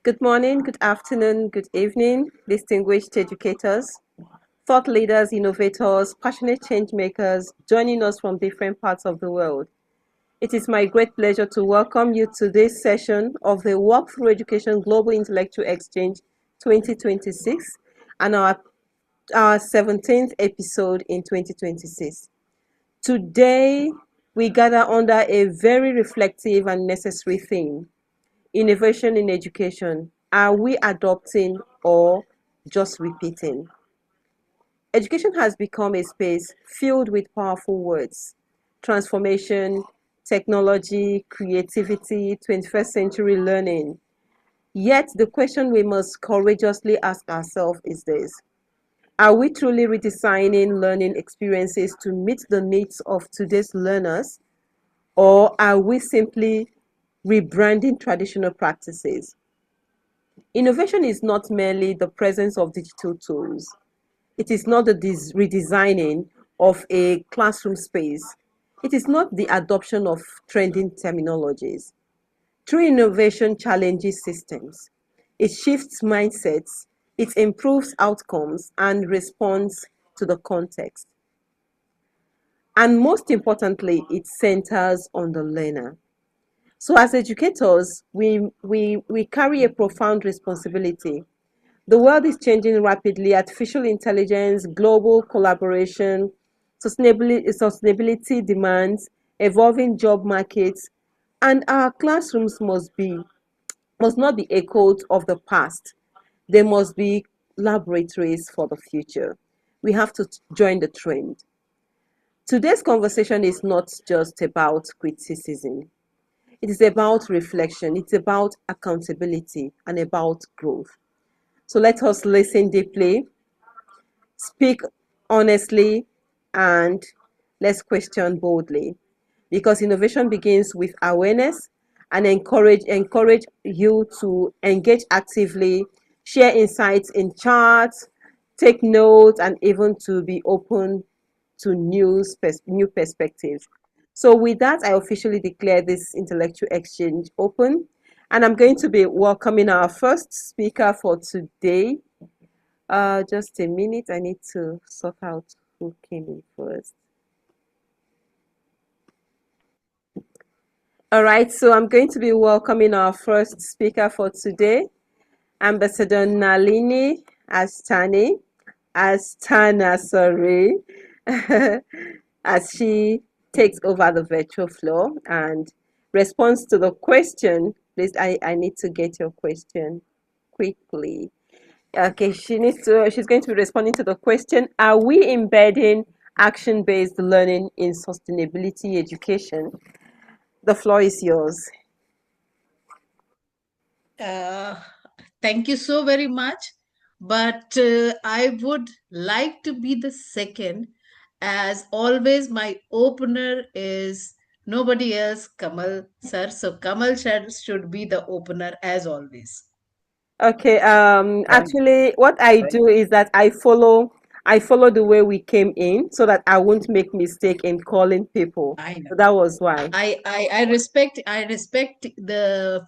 Good morning, good afternoon, good evening, distinguished educators, thought leaders, innovators, passionate change makers joining us from different parts of the world. It is my great pleasure to welcome you to this session of the Walkthrough Education Global Intellectual Exchange 2026 and our 17th episode in 2026. Today, we gather under a very reflective and necessary theme: innovation in education. Are we adopting or just repeating? Education has become a space filled with powerful words: transformation, technology, creativity, 21st century learning. Yet the question we must courageously ask ourselves is this: are we truly redesigning learning experiences to meet the needs of today's learners, or are we simply rebranding traditional practices? Innovation is not merely the presence of digital tools. It is not the redesigning of a classroom space. It is not the adoption of trending terminologies. True innovation challenges systems. It shifts mindsets, it improves outcomes, and responds to the context. And most importantly, it centers on the learner. So as educators, we carry a profound responsibility. The world is changing rapidly: artificial intelligence, global collaboration, sustainability demands, evolving job markets, and our classrooms must not be echoes of the past. They must be laboratories for the future. We have to join the trend. Today's conversation is not just about criticism. It is about reflection, it's about accountability, and about growth. So let us listen deeply, speak honestly, and let's question boldly. Because innovation begins with awareness, and encourage you to engage actively, share insights in charts, take notes, and even to be open to new perspectives. So with that, I officially declare this intellectual exchange open, and I'm going to be welcoming our first speaker for today. Just a minute, I need to sort out who came in first. All right, so I'm going to be welcoming our first speaker for today, Ambassador Nalini Astana, sorry, as she takes over the virtual floor and responds to the question. Please, I need to get your question quickly. Okay, she's going to be responding to the question: are we embedding action-based learning in sustainability education? The floor is yours. Uh, Thank you so very much. But I would like to be the second. As always, my opener is nobody else, Kamal sir. So Kamal sir should be the opener as always. Okay, Thank, actually, what I thank, do is that I follow the way we came in so that I won't make mistake in calling people. I know. So that was why. I respect the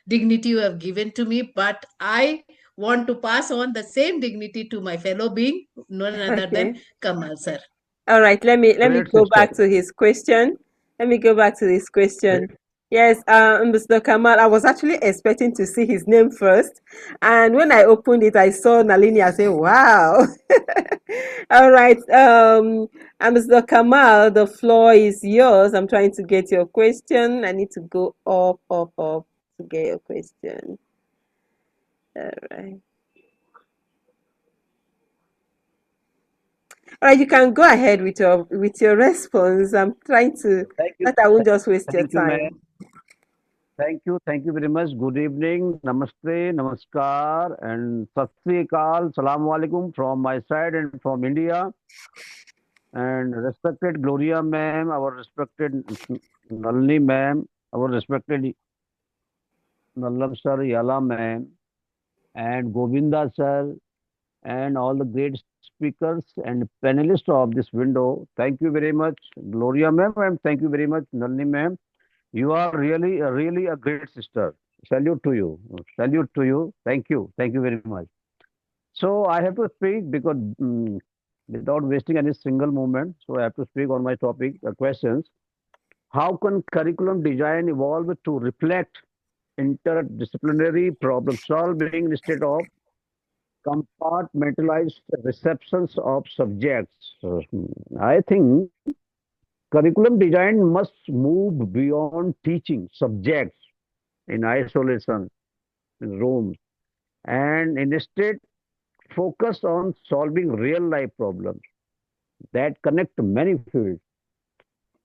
dignity you have given to me, but I want to pass on the same dignity to my fellow being, none other than Okay. Kamal sir. All right, let me great go sister. back to his question. Let me go back to this question. Great. Yes, Mr. Kamal, I was actually expecting to see his name first, and when I opened it, I saw Nalini. I said, "Wow!" All right, and Mr. Kamal, the floor is yours. I'm trying to get your question. I need to go up to get your question. All right, all right. You can go ahead with your response. I'm trying to Thank you. that I won't just waste your Thank you, time. ma'am. Thank you. Thank you very much. Good evening. Namaste, Namaskar, and Sat Sri Akal. Salaam Alaikum from my side and from India. And respected Gloria ma'am, our respected Nalini ma'am, our respected Nallam sir, Yala ma'am, and Govinda sir, and all the great speakers and panelists of this window. Thank you very much, Gloria ma'am, and thank you very much, Nalini ma'am. You are really a great sister. Salute to you. Salute to you. Thank you. Thank you very much. So I have to speak because without wasting any single moment, so I have to speak on my topic, questions. How can curriculum design evolve to reflect interdisciplinary problem solving instead of compartmentalized receptions of subjects? I think curriculum design must move beyond teaching subjects in isolation in rooms and instead focus on solving real life problems that connect many fields.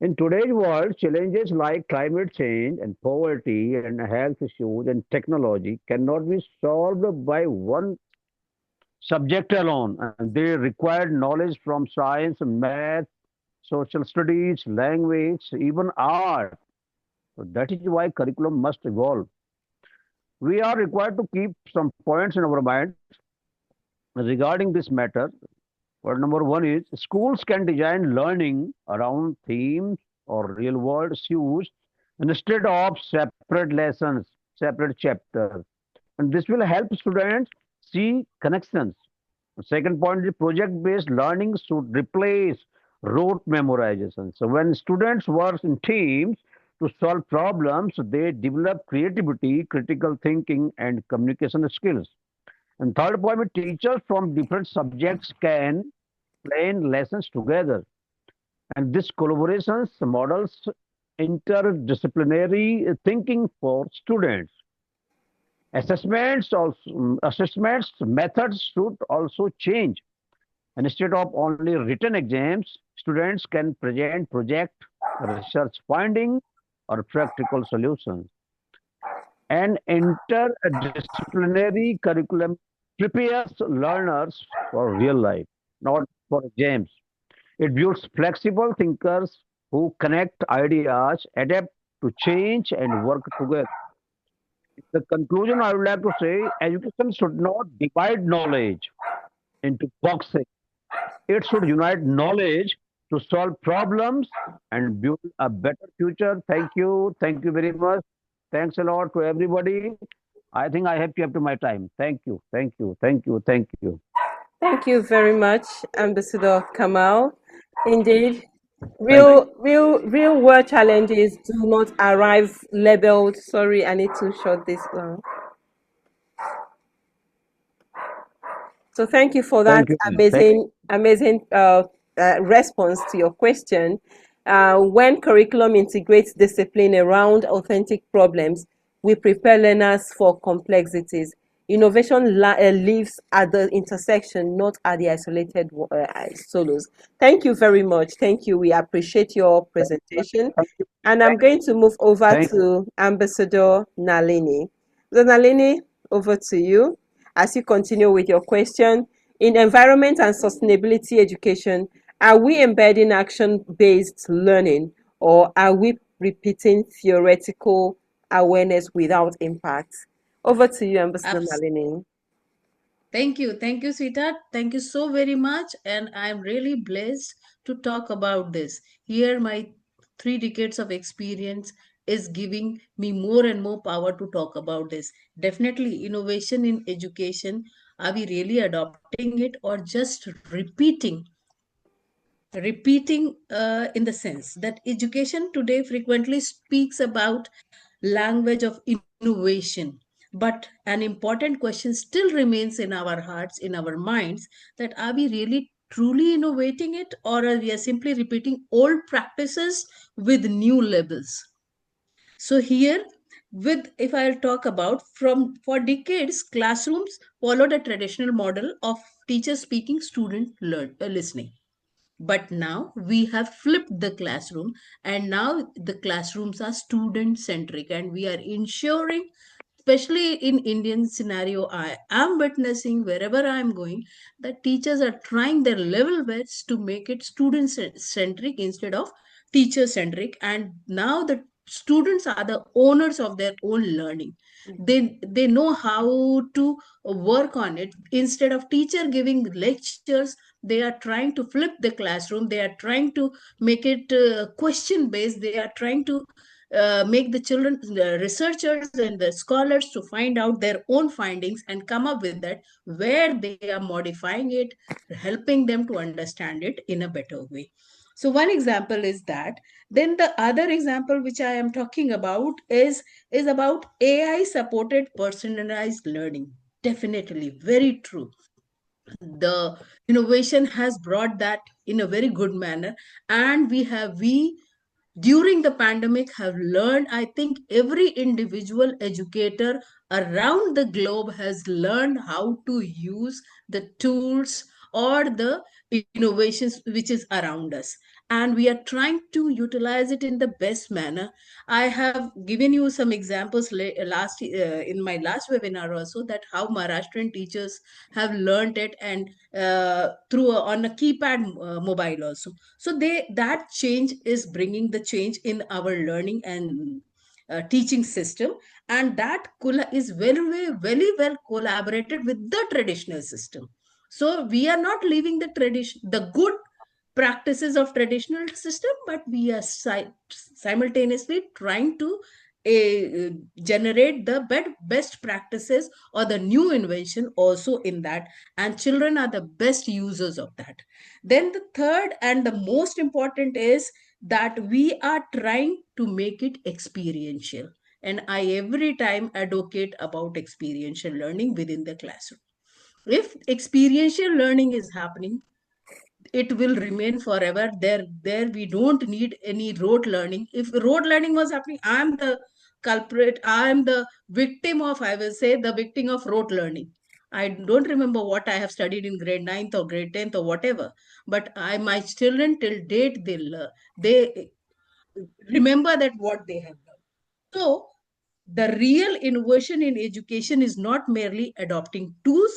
In today's world, challenges like climate change and poverty and health issues and technology cannot be solved by one subject alone. And they require knowledge from science, math, social studies, language, even art. So that is why curriculum must evolve. We are required to keep some points in our mind regarding this matter. Point number one is schools can design learning around themes or real world issues instead of separate lessons, separate chapters. And this will help students see connections. The second point is project based learning should replace rote memorization. So when students work in teams to solve problems, they develop creativity, critical thinking, and communication skills. And third point, teachers from different subjects can plan lessons together. And this collaboration models interdisciplinary thinking for students. Assessments methods should also change. And instead of only written exams, students can present project, research finding, or practical solutions. An interdisciplinary curriculum prepares learners for real life, not for exams. It builds flexible thinkers who connect ideas, adapt to change, and work together. The conclusion I would like to say education should not divide knowledge into boxes. It should unite knowledge to solve problems and build a better future. Thank you. Thank you very much. Thanks a lot to everybody. I think I have kept my time. Thank you. Thank you. Thank you. Thank you. Thank you very much, Ambassador Kamal. Indeed, Thank you. real world challenges do not arrive labeled. Sorry, I need to shut this down. So thank you for that Thank you. Thank amazing response to your question. When curriculum integrates discipline around authentic problems, we prepare learners for complexities. Innovation lives at the intersection, not at the isolated solos. Thank you very much. Thank you. We appreciate your presentation. thank you. And I'm Thank, going to move over thank to Ambassador Nalini. So Nalini, over to you as you continue with your question. In environment and sustainability education, are we embedding action-based learning or are we repeating theoretical awareness without impact? Over to you, Ambassador Abs- Nalini. Thank you, sweetheart. Thank you so very much. And I'm really blessed to talk about this. Here, my 3 decades of experience is giving me more and more power to talk about this. Definitely, innovation in education. Are we really adopting it or just repeating in the sense that education today frequently speaks about language of innovation, but an important question still remains in our hearts, in our minds, that are we really truly innovating it, or are we simply repeating old practices with new labels? So here, with if I'll talk about, from for decades classrooms followed a traditional model of teacher speaking, student listening. But now we have flipped the classroom, and now the classrooms are student centric, and we are ensuring, especially in Indian scenario I am witnessing wherever I am going, that teachers are trying their level best to make it student centric instead of teacher centric. And now the students are the owners of their own learning. They know how to work on it. Instead of teacher giving lectures, they are trying to flip the classroom. They are trying to make it question based. They are trying to make the children, the researchers and the scholars to find out their own findings and come up with that, where they are modifying it, helping them to understand it in a better way. So one example is that. Then the other example which I am talking about is about AI supported personalized learning. Definitely, very true. The innovation has brought that in a very good manner, and we during the pandemic have learned, I think every individual educator around the globe has learned how to use the tools or the innovations which is around us, and we are trying to utilize it in the best manner. I have given you some examples last in my last webinar also, that how Maharashtrian teachers have learned it, and through on a keypad mobile also. So they, that change is bringing the change in our learning and teaching system, and that is very well collaborated with the traditional system. So we are not leaving the tradition, the good practices of traditional system, but we are simultaneously trying to generate the best practices or the new invention also in that, and children are the best users of that. Then the third and the most important is that we are trying to make it experiential, and I every time advocate about experiential learning within the classroom. If experiential learning is happening, it will remain forever. There we don't need any rote learning. If rote learning was happening, I am the culprit, I am the victim of, I will say, the victim of rote learning. I don't remember what I have studied in grade 9th or grade 10th or whatever, but I, my children till date, they remember that what they have done. So the real innovation in education is not merely adopting tools,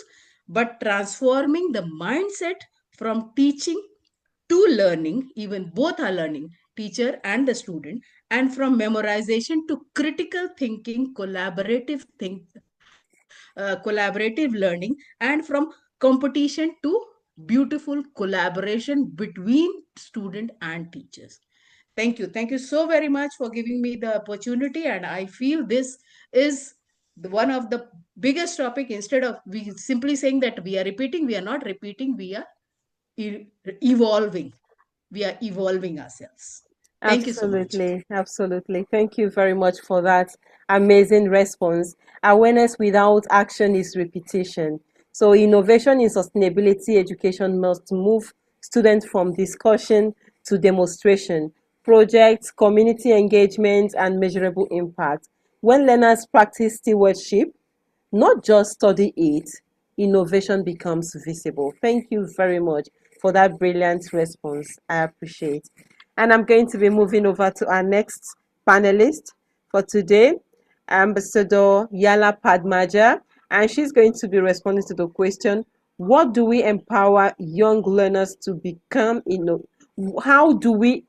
but transforming the mindset from teaching to learning. Even both are learning, teacher and the student, and from memorization to critical thinking, collaborative learning, and from competition to beautiful collaboration between student and teachers. Thank you so very much for giving me the opportunity, and I feel this is one of the biggest topic. Instead of we simply saying that we are repeating, we are not repeating, we are e- evolving. We are evolving ourselves. Thank you so much. Absolutely, absolutely. Thank you very much for that amazing response. Awareness without action is repetition. So, innovation in sustainability education must move students from discussion to demonstration, projects, community engagement, and measurable impact. When learners practice stewardship, not just study it, innovation becomes visible. Thank you very much for that brilliant response. I appreciate. And I'm going to be moving over to our next panelist for today, Ambassador Yala Padmaja, and she's going to be responding to the question, what do we empower young learners to become? How do we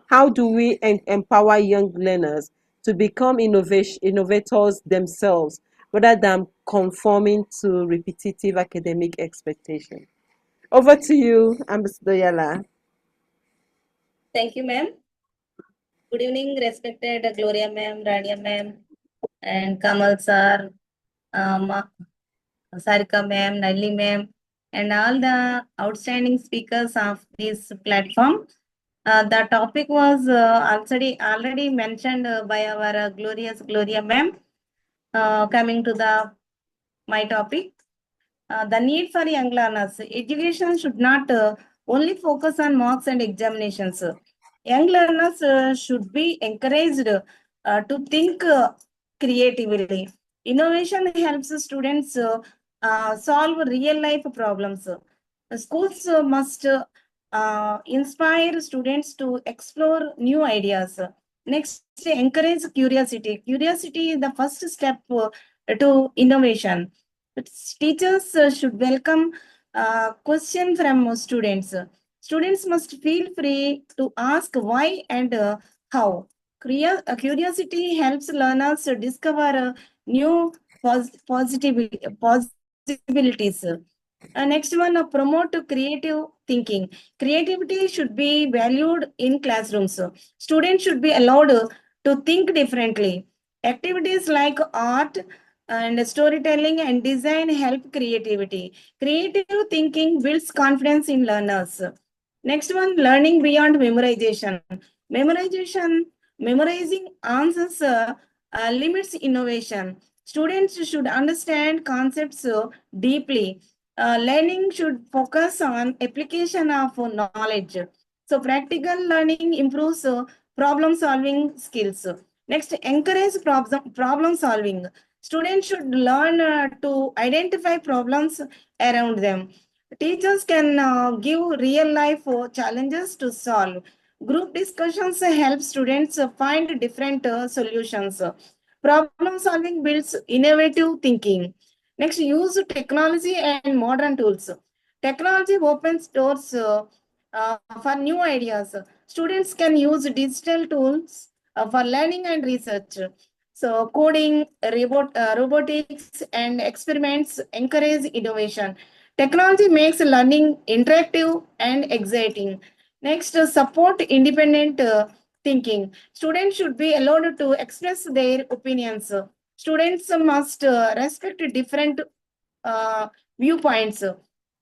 empower young learners to become innovators themselves rather than conforming to repetitive academic expectation? Over to you, Ambassador Yala. Thank you, ma'am. Good evening, respected Gloria ma'am, Rania ma'am, and Kamal sir, Sarika ma'am, Nalli ma'am, and all the outstanding speakers of this platform. The topic was already mentioned by our glorious Gloria ma'am. Coming to my topic, the need for young learners. Education should not only focus on marks and examinations. Young learners should be encouraged to think creatively. Innovation helps students solve real life problems. Schools must inspire students to explore new ideas. Next, encourage curiosity. Curiosity is the first step to innovation. Teachers should welcome question from students. Students must feel free to ask why and how. Curiosity helps learners to discover new possibilities. Next one, promote creative thinking. Creativity should be valued in classrooms. Students should be allowed to think differently. Activities like art and storytelling and design help creativity. Creative thinking builds confidence in learners. Next one, learning beyond memorization. Memorization, memorizing answers limits innovation. Students should understand concepts deeply. Learning should focus on application of knowledge. So practical learning improves problem solving skills. Next, encourage problem solving. Students should learn to identify problems around them. Teachers can give real life challenges to solve. Group discussions help students find different solutions. Problem solving builds innovative thinking. Next, use technology and modern tools. Technology opens doors for new ideas. Students can use digital tools for learning and research. So, coding, robotics, and experiments encourage innovation. Technology makes learning interactive and exciting. Next, support independent thinking. Students should be allowed to express their opinions. Students must respect different uh, viewpoints.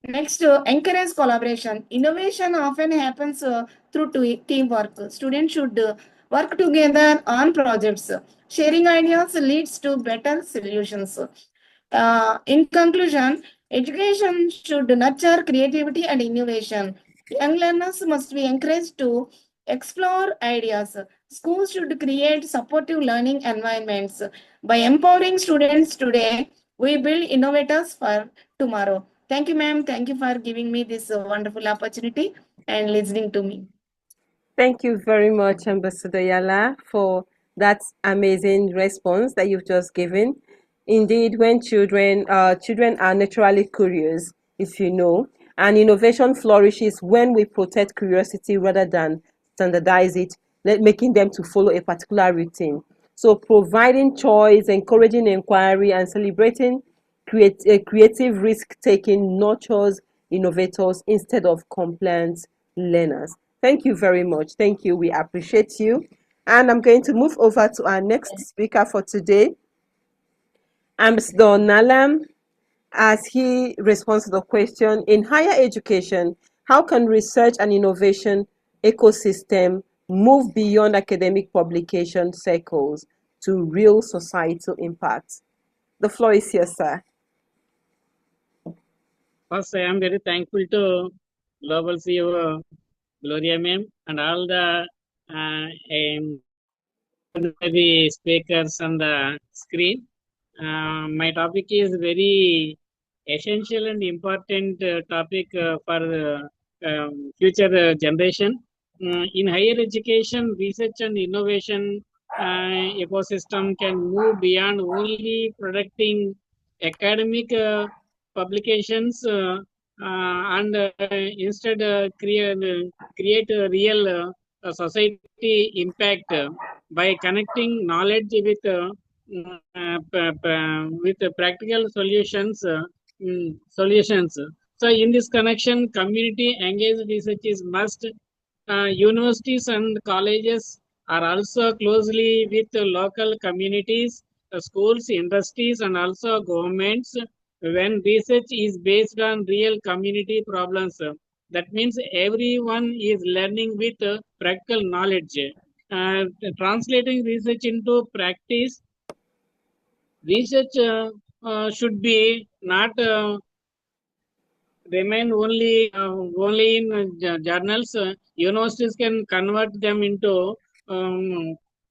Next, encourage collaboration. Innovation often happens through teamwork. Students should work together on projects. Sharing ideas leads to better solutions. In conclusion, education should nurture creativity and innovation. Young learners must be encouraged to explore ideas. Schools should create supportive learning environments. By empowering students today, we build innovators for tomorrow. Thank you, ma'am. Thank you for giving me this wonderful opportunity and listening to me. Thank you very much, Ambassador Yala, for that amazing response that you've just given. Indeed, when children are naturally curious, if you know, and innovation flourishes when we protect curiosity rather than standardize it, making them to follow a particular routine. So, providing choice, encouraging inquiry, and celebrating creative risk taking nurtures innovators instead of compliant learners. Thank you very much. Thank you. We appreciate you. And I'm going to move over to our next speaker for today, Ambassador Nalam, as he responds to the question in higher education, how can research and innovation ecosystem move beyond academic publication circles to real societal impact? The floor is yours, sir. First, I am very thankful to Global CEO Gloria ma'am and all the speakers on the screen. My topic is very essential and important topic for future generation. In higher education, research and innovation ecosystem can move beyond only producing academic publications and instead create a real society impact by connecting knowledge with practical solutions. So in this connection, community engaged research is must. Universities and colleges are also closely with the local communities, schools, industries, and also governments. When research is based on real community problems, that means everyone is learning with practical knowledge. Uh, Translating research into practice, research should be not remain only in journals. Universities can convert them into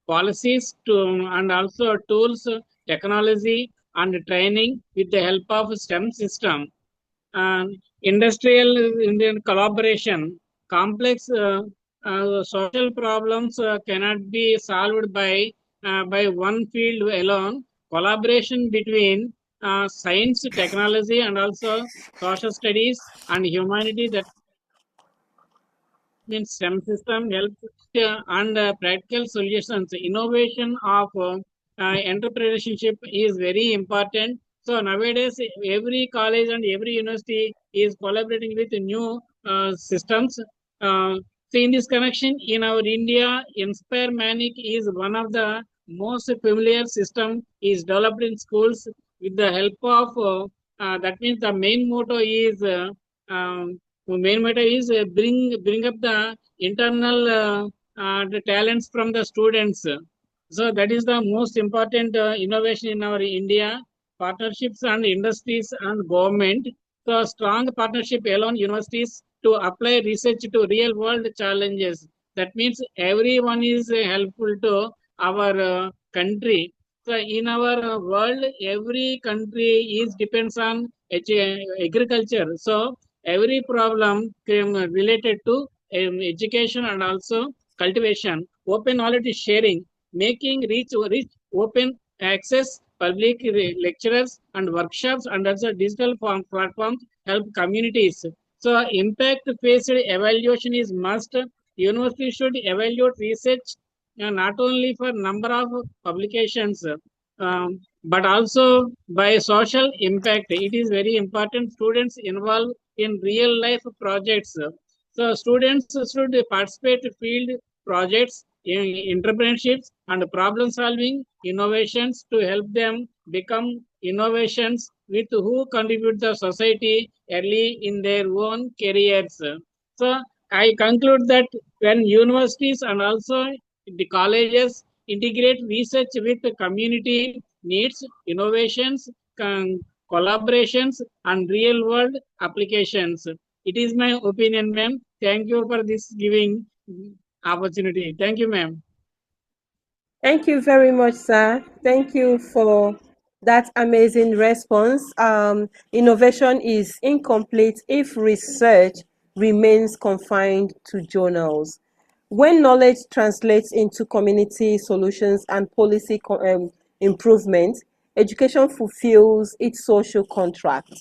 policies to and also tools, technology, and training with the help of STEM system. Industrial Indian collaboration, complex social problems cannot be solved by one field alone. Collaboration between science, technology, and also social studies and humanity, that means STEM system helps and practical solutions. Innovation of entrepreneurship is very important. So nowadays, every college and every university is collaborating with new systems. Uh, So in this connection, in our India, Inspire Manic is one of the most familiar system is developed in schools with the help of that means the main motto is bring up the internal the talents from the students. So that is the most important innovation in our India. Partnerships and industries and government. So strong partnership along universities to apply research to real world challenges. That means everyone is helpful to our country. So in our world, every country is depends on agriculture. So every problem related to education and also cultivation, open knowledge sharing, making reach open access, public lecturers and workshops and also digital platforms help communities. So impact-based evaluation is must. University should evaluate research not only for number of publications, but also by social impact. It is very important. Students involved in real life projects. So students should participate in field projects, in entrepreneurships, and problem solving innovations to help them become innovations with who contribute the society early in their own careers. So I conclude that when universities and also the colleges integrate research with the community needs, innovations, collaborations, and real world applications. It is my opinion, ma'am. Thank you for this giving opportunity. Thank you, ma'am. Thank you very much, sir. Thank you for that amazing response. Innovation is incomplete if research remains confined to journals. When knowledge translates into community solutions and policy improvement, education fulfills its social contract.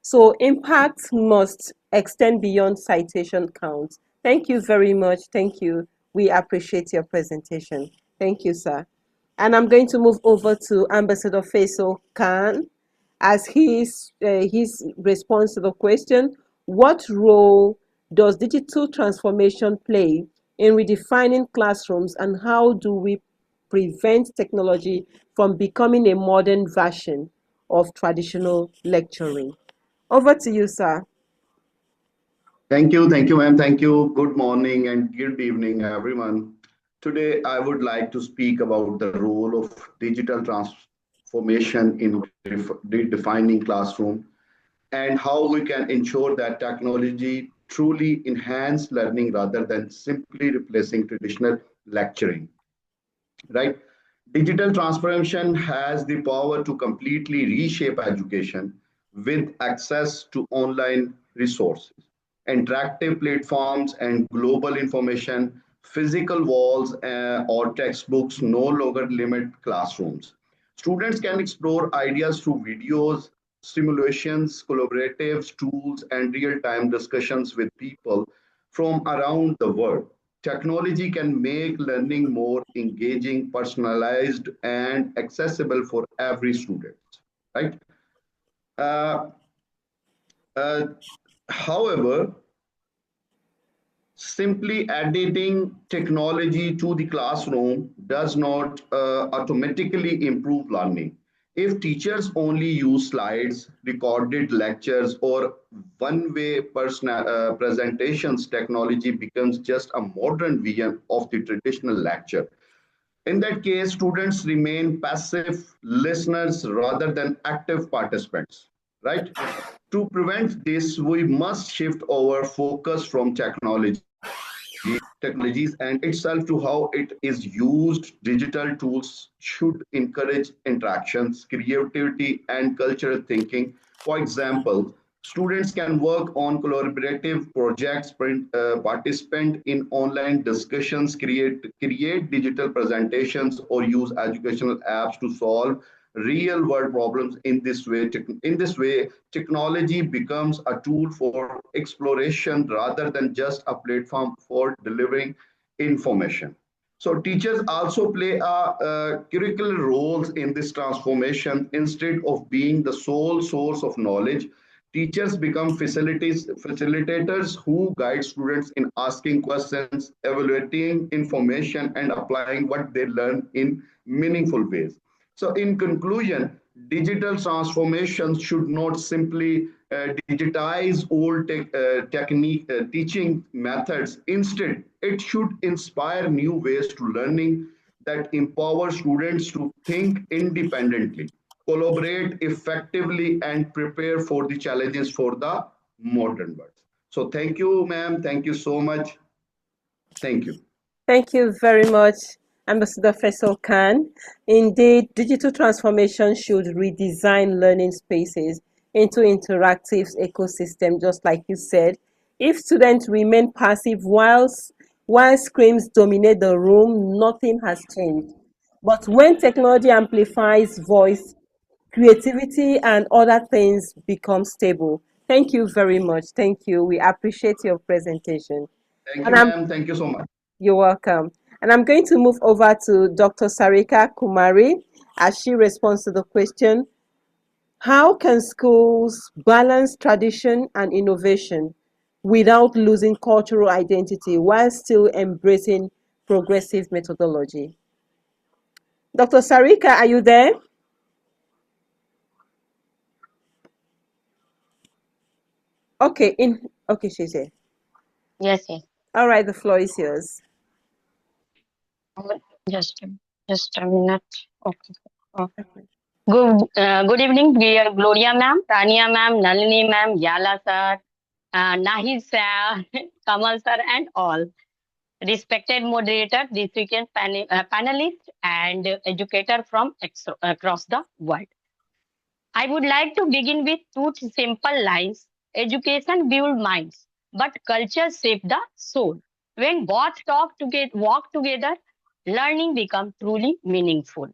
So impact must extend beyond citation count. Thank you very much. Thank you. We appreciate your presentation. Thank you, sir. And I'm going to move over to Ambassador Faisal Khan as his response to the question, what role does digital transformation play in redefining classrooms, and how do we prevent technology from becoming a modern version of traditional lecturing? Over to you, sir. Thank you, ma'am. Thank you. Good morning and good evening, everyone. Today, I would like to speak about the role of digital transformation in defining classroom and how we can ensure that technology truly enhance learning rather than simply replacing traditional lecturing. Right? Digital transformation has the power to completely reshape education with access to online resources, interactive platforms, and global information. Physical walls or textbooks no longer limit classrooms. Students can explore ideas through videos, simulations, collaboratives, tools, and real time discussions with people from around the world. Technology can make learning more engaging, personalized, and accessible for every student, right? Uh, uh, However, simply adding technology to the classroom does not automatically improve learning. If teachers only use slides, recorded lectures, or one-way presentations, technology becomes just a modern version of the traditional lecture. In that case, students remain passive listeners rather than active participants, right? To prevent this, we must shift our focus from technologies and itself to how it is used. Digital tools should encourage interactions, creativity, and cultural thinking. For example, students can work on collaborative projects, participate in online discussions, create digital presentations, or use educational apps to solve real world problems. In this way, technology becomes a tool for exploration rather than just a platform for delivering information. So teachers also play a curricular roles in this transformation. Instead of being the sole source of knowledge, Teachers become facilitators who guide students in asking questions, evaluating information, and applying what they learn in meaningful ways. So, in conclusion, digital transformation should not simply digitize old technique teaching methods. Instead, it should inspire new ways to learning that empower students to think independently, collaborate effectively, and prepare for the challenges for the modern world. So thank you, ma'am. Thank you so much. Thank you. Thank you very much, Ambassador Faisal Khan. Indeed, digital transformation should redesign learning spaces into interactive ecosystem, just like you said. If students remain passive while screens dominate the room, nothing has changed. But when technology amplifies voice, creativity and other things become stable. Thank you very much. Thank you. We appreciate your presentation. Thank And you, I'm ma'am. Thank you so much. You're welcome. And I'm going to move over to Dr. Sarika Kumari as she responds to the question, how can schools balance tradition and innovation without losing cultural identity while still embracing progressive methodology? Dr. Sarika, are you there? Okay, she's here. Yes, yes. All right, the floor is yours. Just, just a minute. Okay. Oh. Good evening, dear Gloria ma'am, Tania ma'am, Nalini ma'am, Yala sir, Nahid sir, Kamal sir, and all respected moderator, distinguished panelists, and educator from across the world. I would like to begin with two simple lines. Education builds minds, but culture shapes the soul. When both walk together, learning becomes truly meaningful.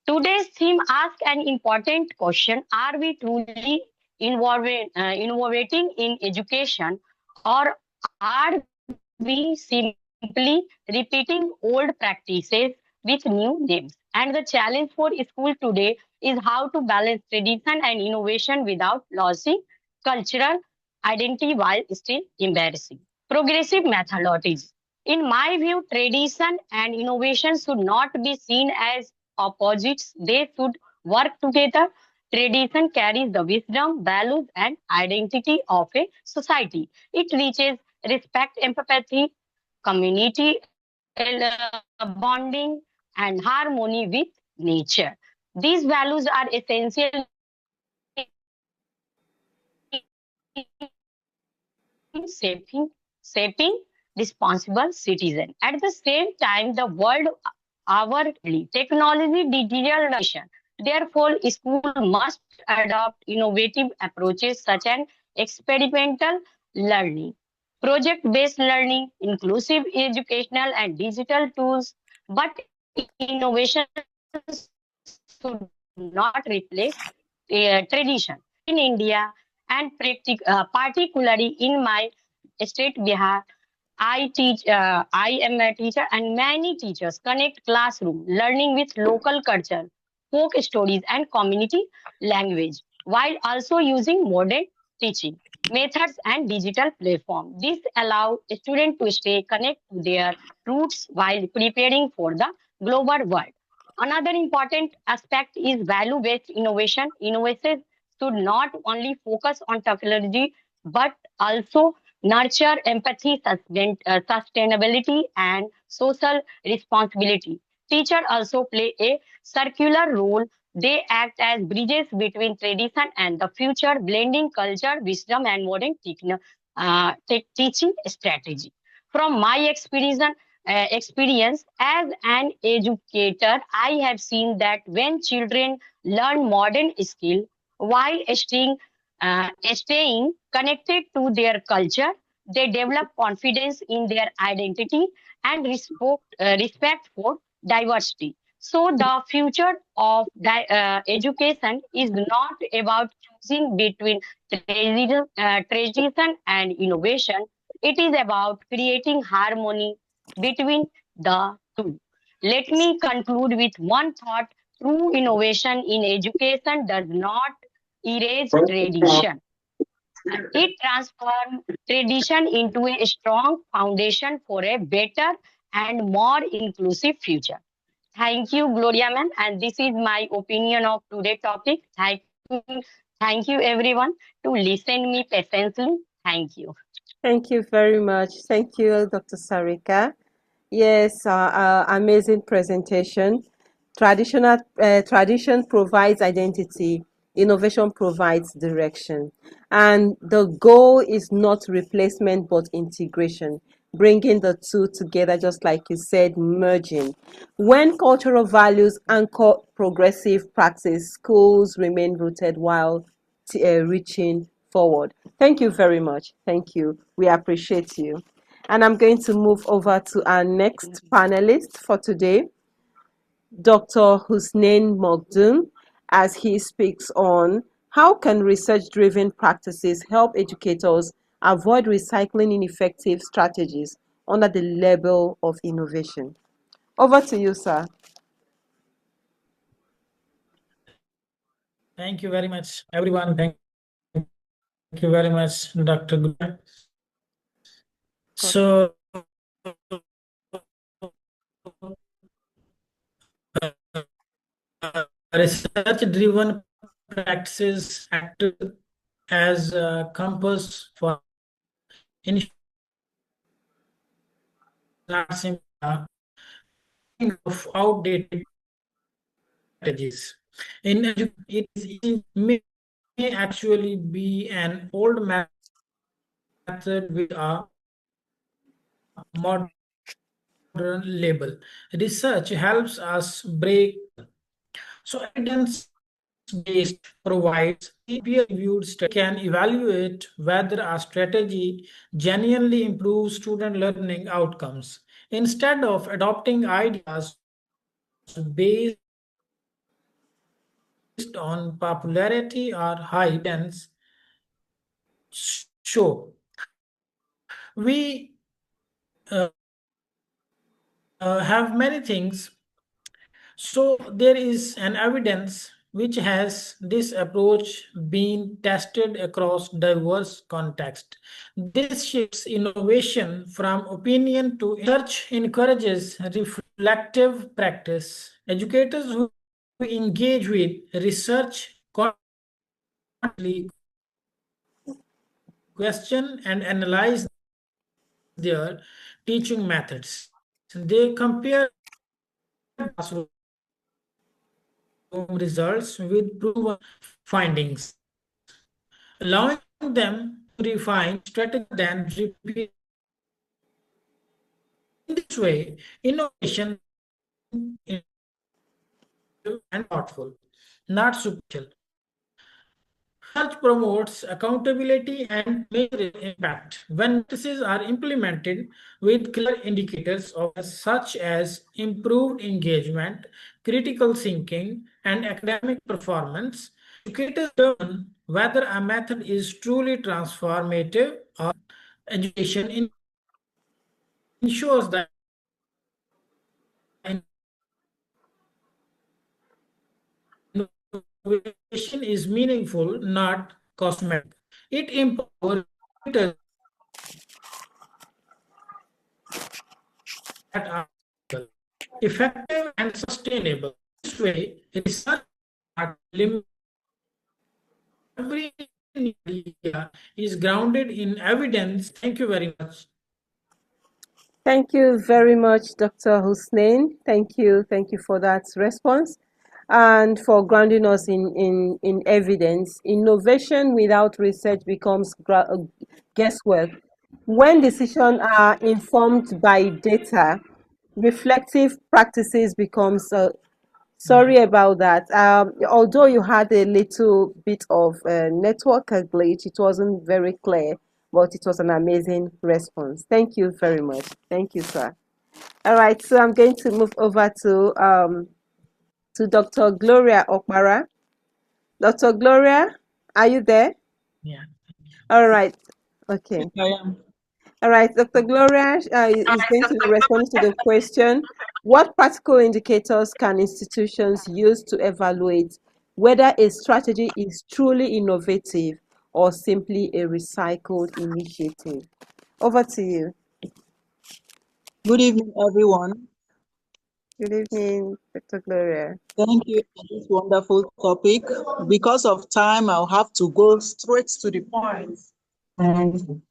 Today's theme asks an important question. Are we truly innovating in education, or are we simply repeating old practices with new names? And the challenge for school today is how to balance tradition and innovation without losing cultural identity while still embarrassing progressive methodologies. In my view, tradition and innovation should not be seen as opposites, they should work together. Tradition carries the wisdom, values, and identity of a society. It reaches respect, empathy, community bonding, and harmony with nature. These values are essential in shaping responsible citizen. At the same time, the world technology, digital therefore, school must adopt innovative approaches such as experimental learning, project-based learning, inclusive educational and digital tools. But innovation should not replace tradition. In India and particularly in my state, Bihar, I am a teacher, and many teachers connect classroom learning with local culture, folk stories, and community language, while also using modern teaching methods and digital platform. This allows students to stay connected to their roots while preparing for the global world. Another important aspect is value-based innovation. Innovations should not only focus on technology but also nurture empathy, sustainability, and social responsibility. Teachers also play a circular role. They act as bridges between tradition and the future, blending culture, wisdom, and modern teaching strategy. From my experience as an educator, I have seen that when children learn modern skill while staying connected to their culture, they develop confidence in their identity and respect for diversity. So, the future of education is not about choosing between tradition and innovation. It is about creating harmony between the two. Let me conclude with one thought. True innovation in education does not erase tradition. It transforms tradition into a strong foundation for a better and more inclusive future. Thank you, Gloria ma'am. And this is my opinion of today's topic. Thank you everyone to listen me patiently. Thank you. Thank you very much. Thank you, Dr. Sarika. Yes, amazing presentation. Tradition provides identity, innovation provides direction. And the goal is not replacement but integration, bringing the two together, just like you said, merging. When cultural values anchor progressive practice, schools remain rooted while reaching forward. Thank you very much. Thank you. We appreciate you. And I'm going to move over to our next panelist for today, Dr. Husnain Mogdum, as he speaks on how can research-driven practices help educators avoid recycling ineffective strategies under the label of innovation. Over to you, sir. Thank you very much, everyone. Thank you very much, Dr. Gupta. So, research-driven practices act as a compass for enhancing of outdated strategies. In education, it may actually be an old method with a modern label. Research helps us break. So evidence-based provides peer-reviewed study can evaluate whether a strategy genuinely improves student learning outcomes instead of adopting ideas based on popularity or high evidence show. We have many things. So there is an evidence which has this approach been tested across diverse contexts. This shifts innovation from opinion to research encourages reflective practice. Educators who engage with research constantly question and analyze their teaching methods. They compare classroom results with proven findings, allowing them to refine strategy than repeat. In this way, innovation is and thoughtful, not superficial. Research promotes accountability and measures impact. When practices are implemented with clear indicators of such as improved engagement, critical thinking, and academic performance, educators determine whether a method is truly transformative or education ensures that innovation is meaningful, not cosmetic. It empowers educators that are effective and sustainable. This way, research every idea is grounded in evidence. Thank you very much. Thank you very much, Dr. Hussein. Thank you. Thank you for that response and for grounding us in evidence. Innovation without research becomes guesswork. When decisions are informed by data, reflective practices becomes sorry about that. Although you had a little bit of network glitch, it wasn't very clear, but it was an amazing response. Thank you very much. Thank you, sir. All right, so I'm going to move over to Dr. Gloria Okpara. Dr. Gloria, are you there? Yeah. All right. Okay. I am. All right, Dr. Gloria is going to be responding to the question, what practical indicators can institutions use to evaluate whether a strategy is truly innovative or simply a recycled initiative? Over to you. Good evening, everyone. Good evening, Dr. Gloria. Thank you for this wonderful topic. Because of time, I'll have to go straight to the point. And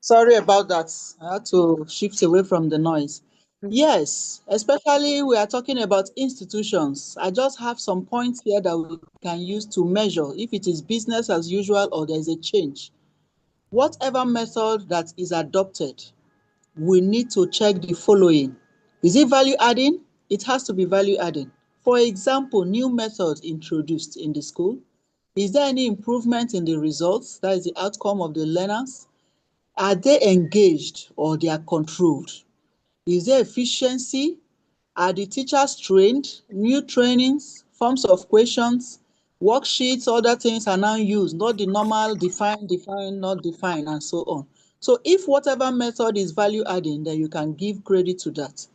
sorry about that. I had to shift away from the noise. Yes, especially we are talking about institutions. I just have some points here that we can use to measure if it is business as usual or there's a change. Whatever method that is adopted, we need to check the following. Is it value adding? It has to be value adding. For example, new methods introduced in the school. Is there any improvement in the results? That is the outcome of the learners. Are they engaged or they are controlled? Is there efficiency? Are the teachers trained? New trainings, forms of questions, worksheets, other things are now used, not the normal define, define, not define, and so on. So if whatever method is value adding, then you can give credit to that.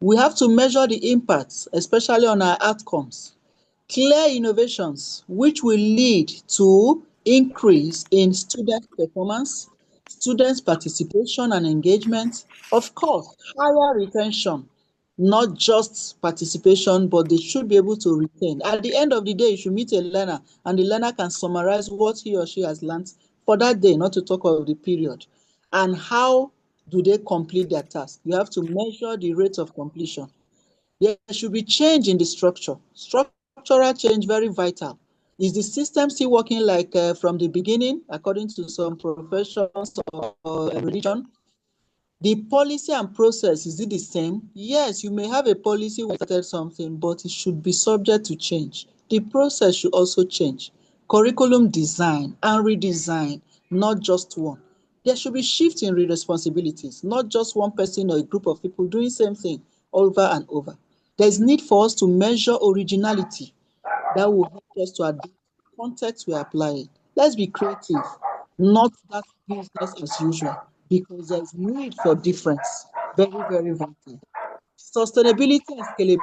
We have to measure the impacts, especially on our outcomes. Clear innovations, which will lead to increase in student performance, students' participation and engagement, of course, higher retention, not just participation, but they should be able to retain. At the end of the day, you should meet a learner and the learner can summarize what he or she has learned for that day, not to talk of the period. And how do they complete their task? You have to measure the rate of completion. There should be change in the structure. Structural change, very vital. Is the system still working like from the beginning, according to some professions or religion? The policy and process, is it the same? Yes, you may have a policy when you started something, but it should be subject to change. The process should also change. Curriculum design and redesign, not just one. There should be shift in responsibilities, not just one person or a group of people doing same thing over and over. There's need for us to measure originality that will help us to adapt the context we apply it. Let's be creative, not that business as usual, because there's need for difference. Very, very vital. Sustainability and scalability.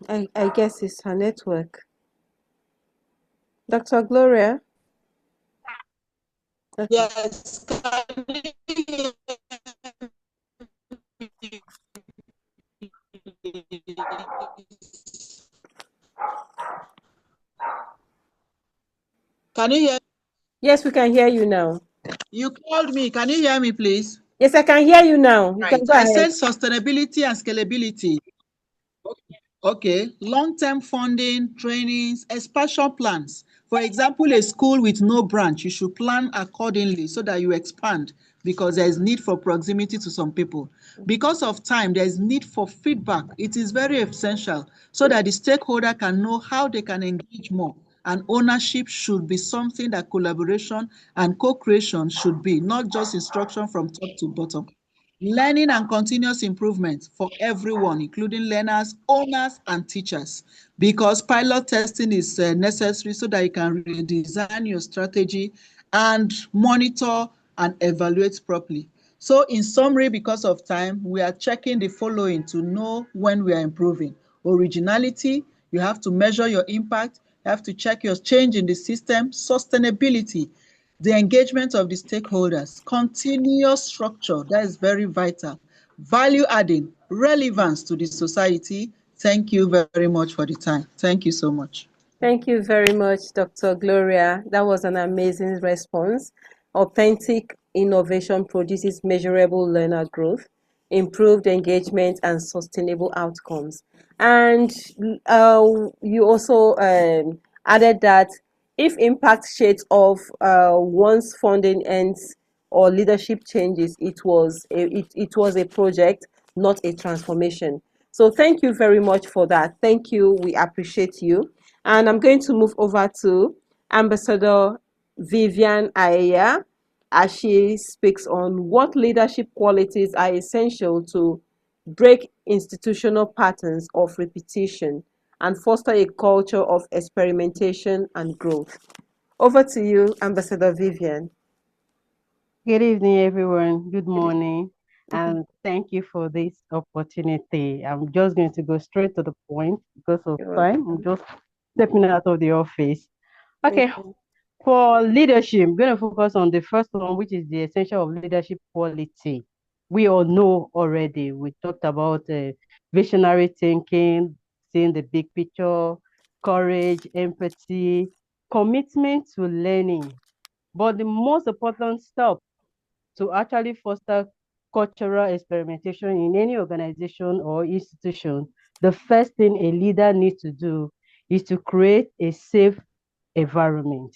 I guess it's her network. Dr. Gloria? Okay. Yes. Can you hear? Yes, we can hear you now. You called me. Can you hear me, please? Yes, I can hear you now. You Right. can go I ahead. said sustainability and scalability. Okay, long-term funding, trainings, expansion plans. For example, a school with no branch, you should plan accordingly so that you expand because there is need for proximity to some people. Because of time, there is need for feedback. It is very essential so that the stakeholder can know how they can engage more. And ownership should be something that collaboration and co-creation should be, not just instruction from top to bottom. Learning and continuous improvement for everyone, including learners, owners, and teachers, because pilot testing is necessary so that you can redesign your strategy and monitor and evaluate properly. So in summary, because of time, we are checking the following to know when we are improving. Originality, you have to measure your impact, you have to check your change in the system, sustainability, the engagement of the stakeholders, continuous structure, that is very vital, value adding, relevance to the society. Thank you very much for the time. Thank you so much. Thank you very much, Dr. Gloria. That was an amazing response. Authentic innovation produces measurable learner growth, improved engagement, and sustainable outcomes. And you also added that if impact shades off once funding ends or leadership changes, it was a project, not a transformation. So thank you very much for that. Thank you. We appreciate you. And I'm going to move over to Ambassador Vivian Aya as she speaks on what leadership qualities are essential to break institutional patterns of repetition and foster a culture of experimentation and growth. Over to you, Ambassador Vivian. Good evening, everyone. Good morning. And thank you for this opportunity. I'm just going to go straight to the point because of You're time. I'm welcome. just stepping out of the office. Thank Okay, you. for leadership, I'm going to focus on the first one, which is the essential of leadership quality. We all know already. We talked about visionary thinking, seeing the big picture, courage, empathy, commitment to learning. But the most important stuff to actually foster cultural experimentation in any organization or institution, the first thing a leader needs to do is to create a safe environment.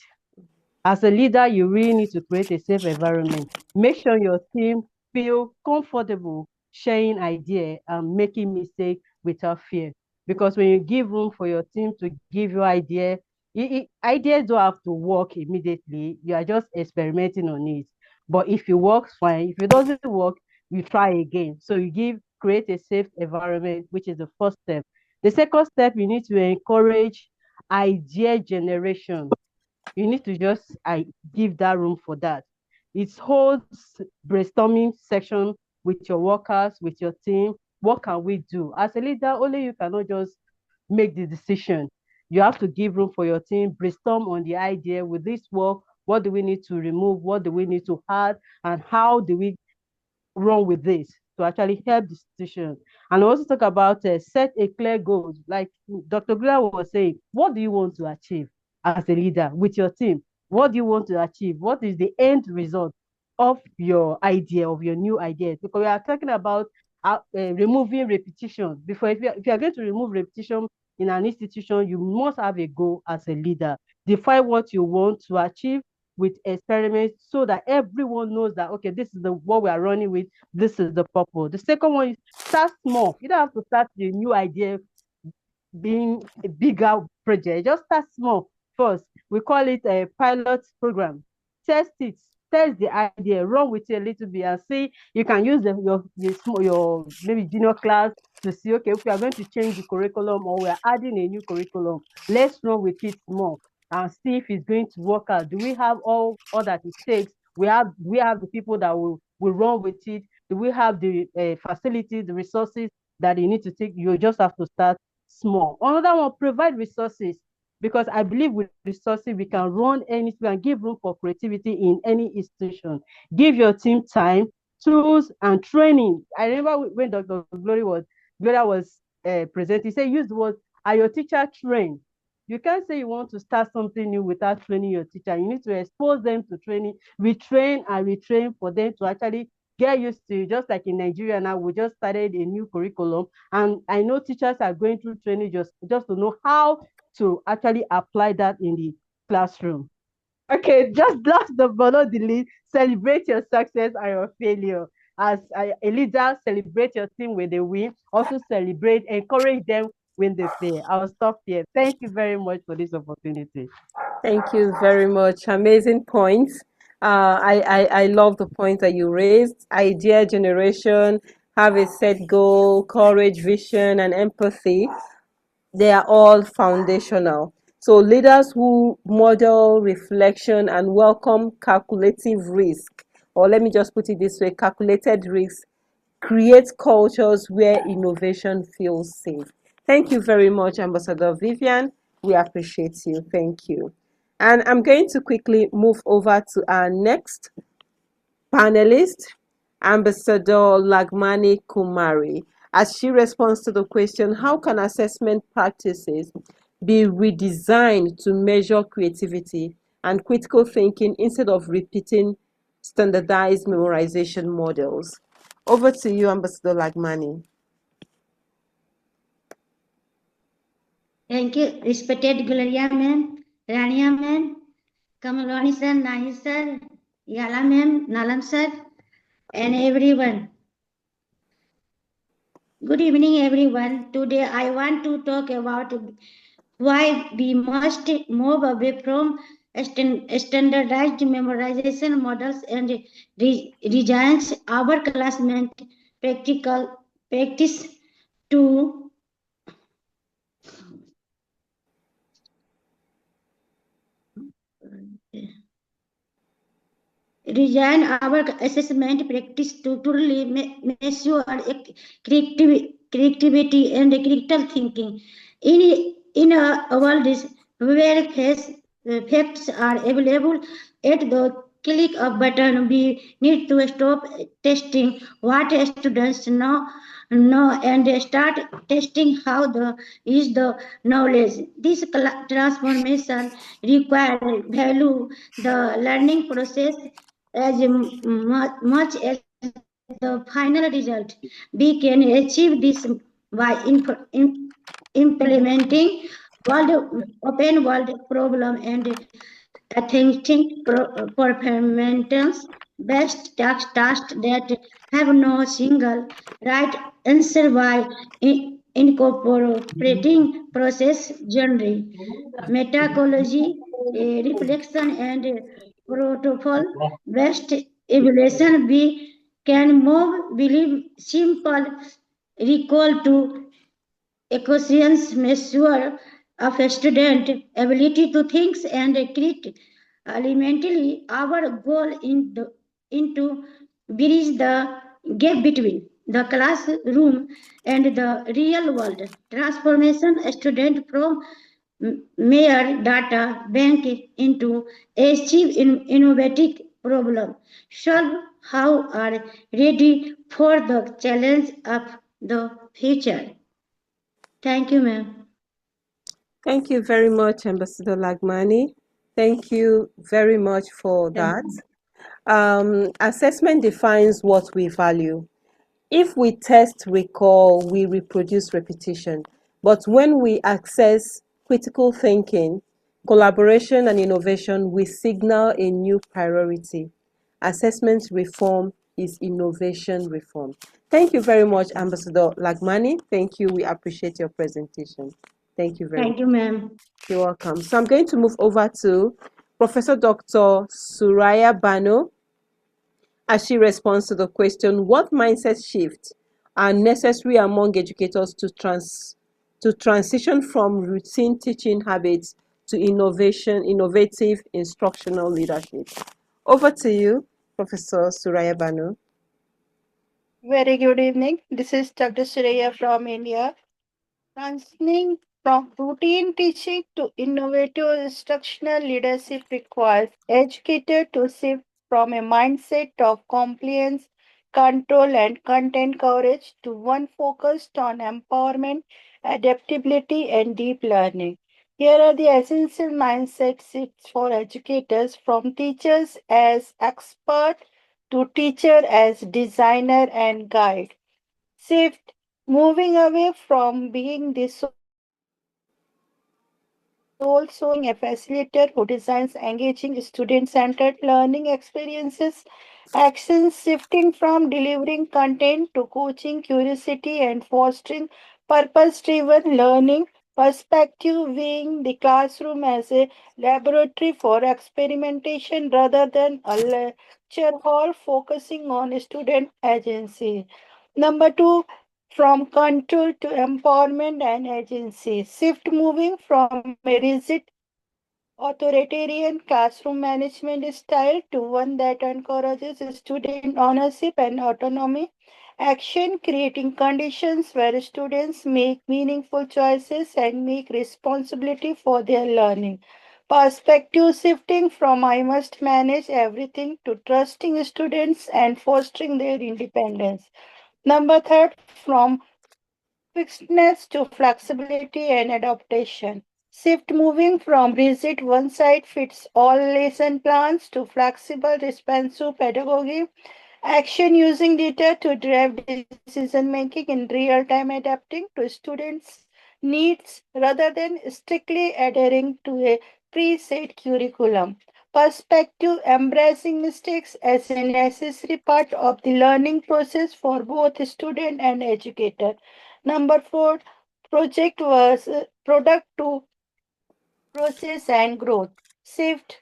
As a leader, you really need to create a safe environment. Make sure your team feel comfortable sharing ideas and making mistakes without fear. Because when you give room for your team to give you ideas don't have to work immediately. You are just experimenting on it. But if it works, fine. If it doesn't work, you try again. So create a safe environment, which is the first step. The second step, you need to encourage idea generation. You need to just give that room for that. It holds brainstorming section with your workers, with your team. What can we do? As a leader, only you cannot just make the decision. You have to give room for your team, brainstorm on the idea. With this work, what do we need to remove? What do we need to add? And how do we run with this to actually help the institution? And also talk about set a clear goals. Like Dr. Gula was saying, what do you want to achieve as a leader with your team? What do you want to achieve? What is the end result of your idea, of your new ideas? Because we are talking about removing repetition. If you are going to remove repetition in an institution, you must have a goal as a leader. Define what you want to achieve with experiments so that everyone knows that, okay, this is what we are running with, this is the purpose. The second one is start small. You don't have to start the new idea being a bigger project. Just start small first. We call it a pilot program. Test it, test the idea, run with it a little bit and see. You can use your maybe junior class to see, okay, if we are going to change the curriculum or we are adding a new curriculum, let's run with it small and see if it's going to work out. Do we have all that it takes? We have the people that will run with it. Do we have the facilities, the resources that you need to take? You just have to start small. Another one, provide resources, because I believe with resources we can run anything and give room for creativity in any institution. Give your team time, tools, and training. I remember when Dr. Gloria was presenting, he said, use the word, are your teacher trained? You can't say you want to start something new without training your teacher. You need to expose them to training, retrain and retrain for them to actually get used to it. Just like in Nigeria now, we just started a new curriculum, and I know teachers are going through training just to know how to actually apply that in the classroom. Okay, just last but not the least, celebrate your success and your failure. As a leader, celebrate your team when they win. Also celebrate, encourage them when they fail. I'll stop here. Thank you very much for this opportunity. Thank you very much. Amazing points. I love the point that you raised. Idea generation, have a set goal, courage, vision, and empathy. They are all foundational. So leaders who model reflection and welcome calculative risk, or let me just put it this way, calculated risk, create cultures where innovation feels safe. Thank you very much, Ambassador Vivian. We appreciate you. Thank you. And I'm going to quickly move over to our next panelist, Ambassador Lagmani Kumari, as she responds to the question, how can assessment practices be redesigned to measure creativity and critical thinking instead of repeating standardized memorization models? Over to you, Ambassador Lagmani. Thank you, respected Gloria ma'am, Rania ma'am, Kamalwani sir, Nahi sir, Yala ma'am, Nalam sir, and everyone. Good evening, everyone. Today I want to talk about why we must move away from standardized memorization models and resigns our classmate practical practice to design our assessment practice to truly measure creativity and critical thinking. In a world where facts are available at the click of button, we need to stop testing what students know and start testing how the is the knowledge. This transformation requires value the learning process as much as the final result. We can achieve this by implementing world open world problem and authentic performance based tasks that have no single right answer by incorporating process genre, methodology, reflection, and protocol based evaluation. We can move believe simple recall to equations measure of a student ability to think and create. Elementally, our goal into bridge the gap between the classroom and the real world. Transformation a student from mere data bank into achieve innovative problem. Solve how are ready for the challenge of the future. Thank you, ma'am. Thank you very much, Ambassador Lagmani. Thank you very much for that. Assessment defines what we value. If we test recall, we reproduce repetition. But when we access critical thinking, collaboration, and innovation, we signal a new priority. Assessment reform is innovation reform. Thank you very much, Ambassador Lagmani. Thank you. We appreciate your presentation. Thank you very much. Thank you, ma'am. You're welcome. So I'm going to move over to Professor Dr. Suraya Bano as she responds to the question, what mindset shifts are necessary among educators to transition from routine teaching habits to innovative instructional leadership? Over to you, Professor Suraya Banu. Very good evening. This is Dr. Suraya from India. Transitioning from routine teaching to innovative instructional leadership requires educators to shift from a mindset of compliance, control, and content coverage to one focused on empowerment, adaptability, and deep learning. Here are the essential mindset shifts for educators from teachers as expert to teacher as designer and guide. Shift moving away from being the soul showing a facilitator who designs engaging student centered learning experiences. Actions shifting from delivering content to coaching curiosity and fostering purpose driven learning. Perspective viewing the classroom as a laboratory for experimentation rather than a lecture hall focusing on student agency. Number two, from control to empowerment and agency. Shift moving from a rigid authoritarian classroom management style to one that encourages student ownership and autonomy. Action creating conditions where students make meaningful choices and make responsibility for their learning. Perspective shifting from I must manage everything to trusting students and fostering their independence. Number third, from fixedness to flexibility and adaptation. Shift moving from rigid one size fits all lesson plans to flexible responsive pedagogy. Action using data to drive decision making in real time, adapting to students' needs rather than strictly adhering to a preset curriculum. Perspective embracing mistakes as a necessary part of the learning process for both student and educator. Number four, project was product to process and growth. Shift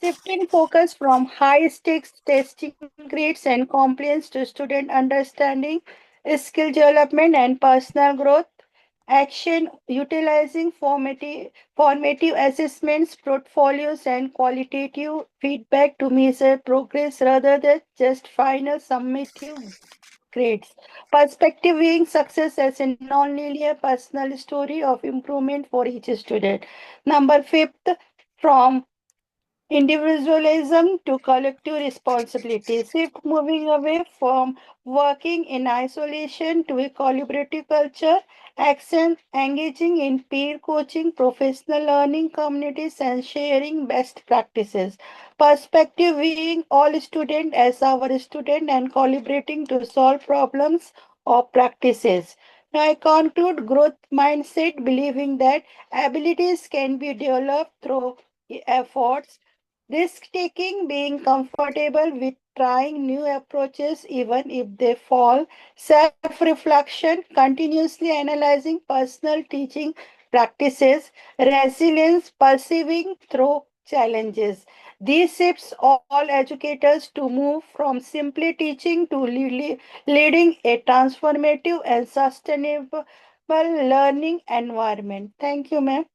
Shifting focus from high stakes testing grades and compliance to student understanding, skill development, and personal growth. action utilizing formative assessments, portfolios, and qualitative feedback to measure progress rather than just final summative grades. Perspective viewing success as a non-linear personal story of improvement for each student. Number fifth, from individualism to collective responsibility. Shift moving away from working in isolation to a collaborative culture. Action engaging in peer coaching, professional learning communities, and sharing best practices. Perspective viewing all students as our student and collaborating to solve problems or practices. Now, I conclude growth mindset believing that abilities can be developed through efforts. Risk taking, being comfortable with trying new approaches even if they fall, self reflection, continuously analyzing personal teaching practices, resilience, persevering through challenges. These shifts all educators to move from simply teaching to leading a transformative and sustainable learning environment. Thank you, ma'am.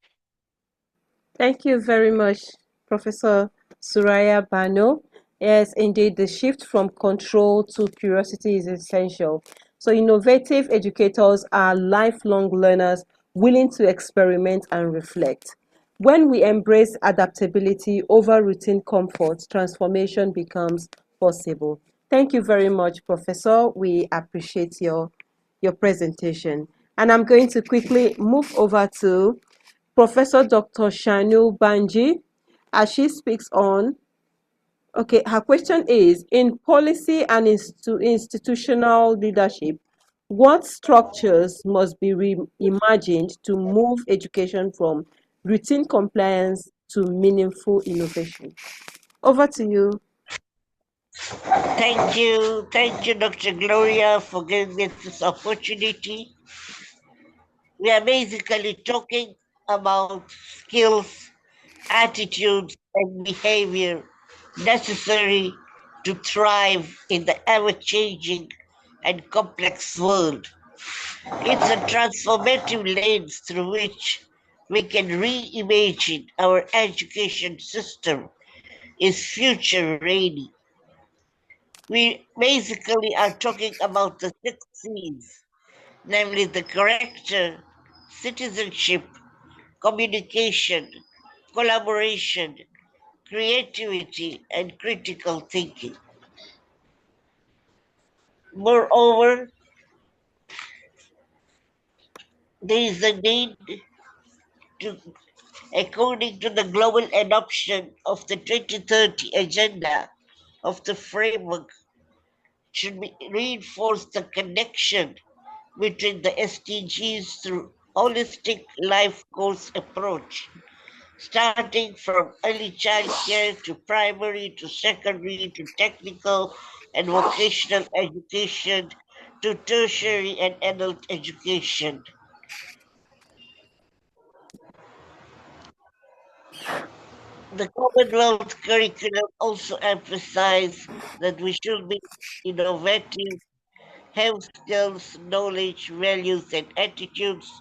Thank you very much, Professor Suraya Bano. Yes, indeed, the shift from control to curiosity is essential. So, innovative educators are lifelong learners willing to experiment and reflect. When we embrace adaptability over routine comfort, transformation becomes possible. Thank you very much, Professor. We appreciate your presentation. And I'm going to quickly move over to Professor Dr. Shanu Banji, as she speaks on, okay, her question is, in policy and institutional leadership, what structures must be reimagined to move education from routine compliance to meaningful innovation? Over to you. Thank you, Dr. Gloria, for giving me this opportunity. We are basically talking about skills, attitudes, and behavior necessary to thrive in the ever changing and complex world. It's a transformative lens through which we can reimagine our education system is future ready. We basically are talking about the 6 C's, namely the character, citizenship, communication, collaboration, creativity, and critical thinking. Moreover, there is a need to, according to the global adoption of the 2030 agenda of the framework, should be reinforce the connection between the SDGs through holistic life course approach, starting from early child care to primary to secondary to technical and vocational education to tertiary and adult education. The Commonwealth curriculum also emphasizes that we should be innovative, have skills, knowledge, values, and attitudes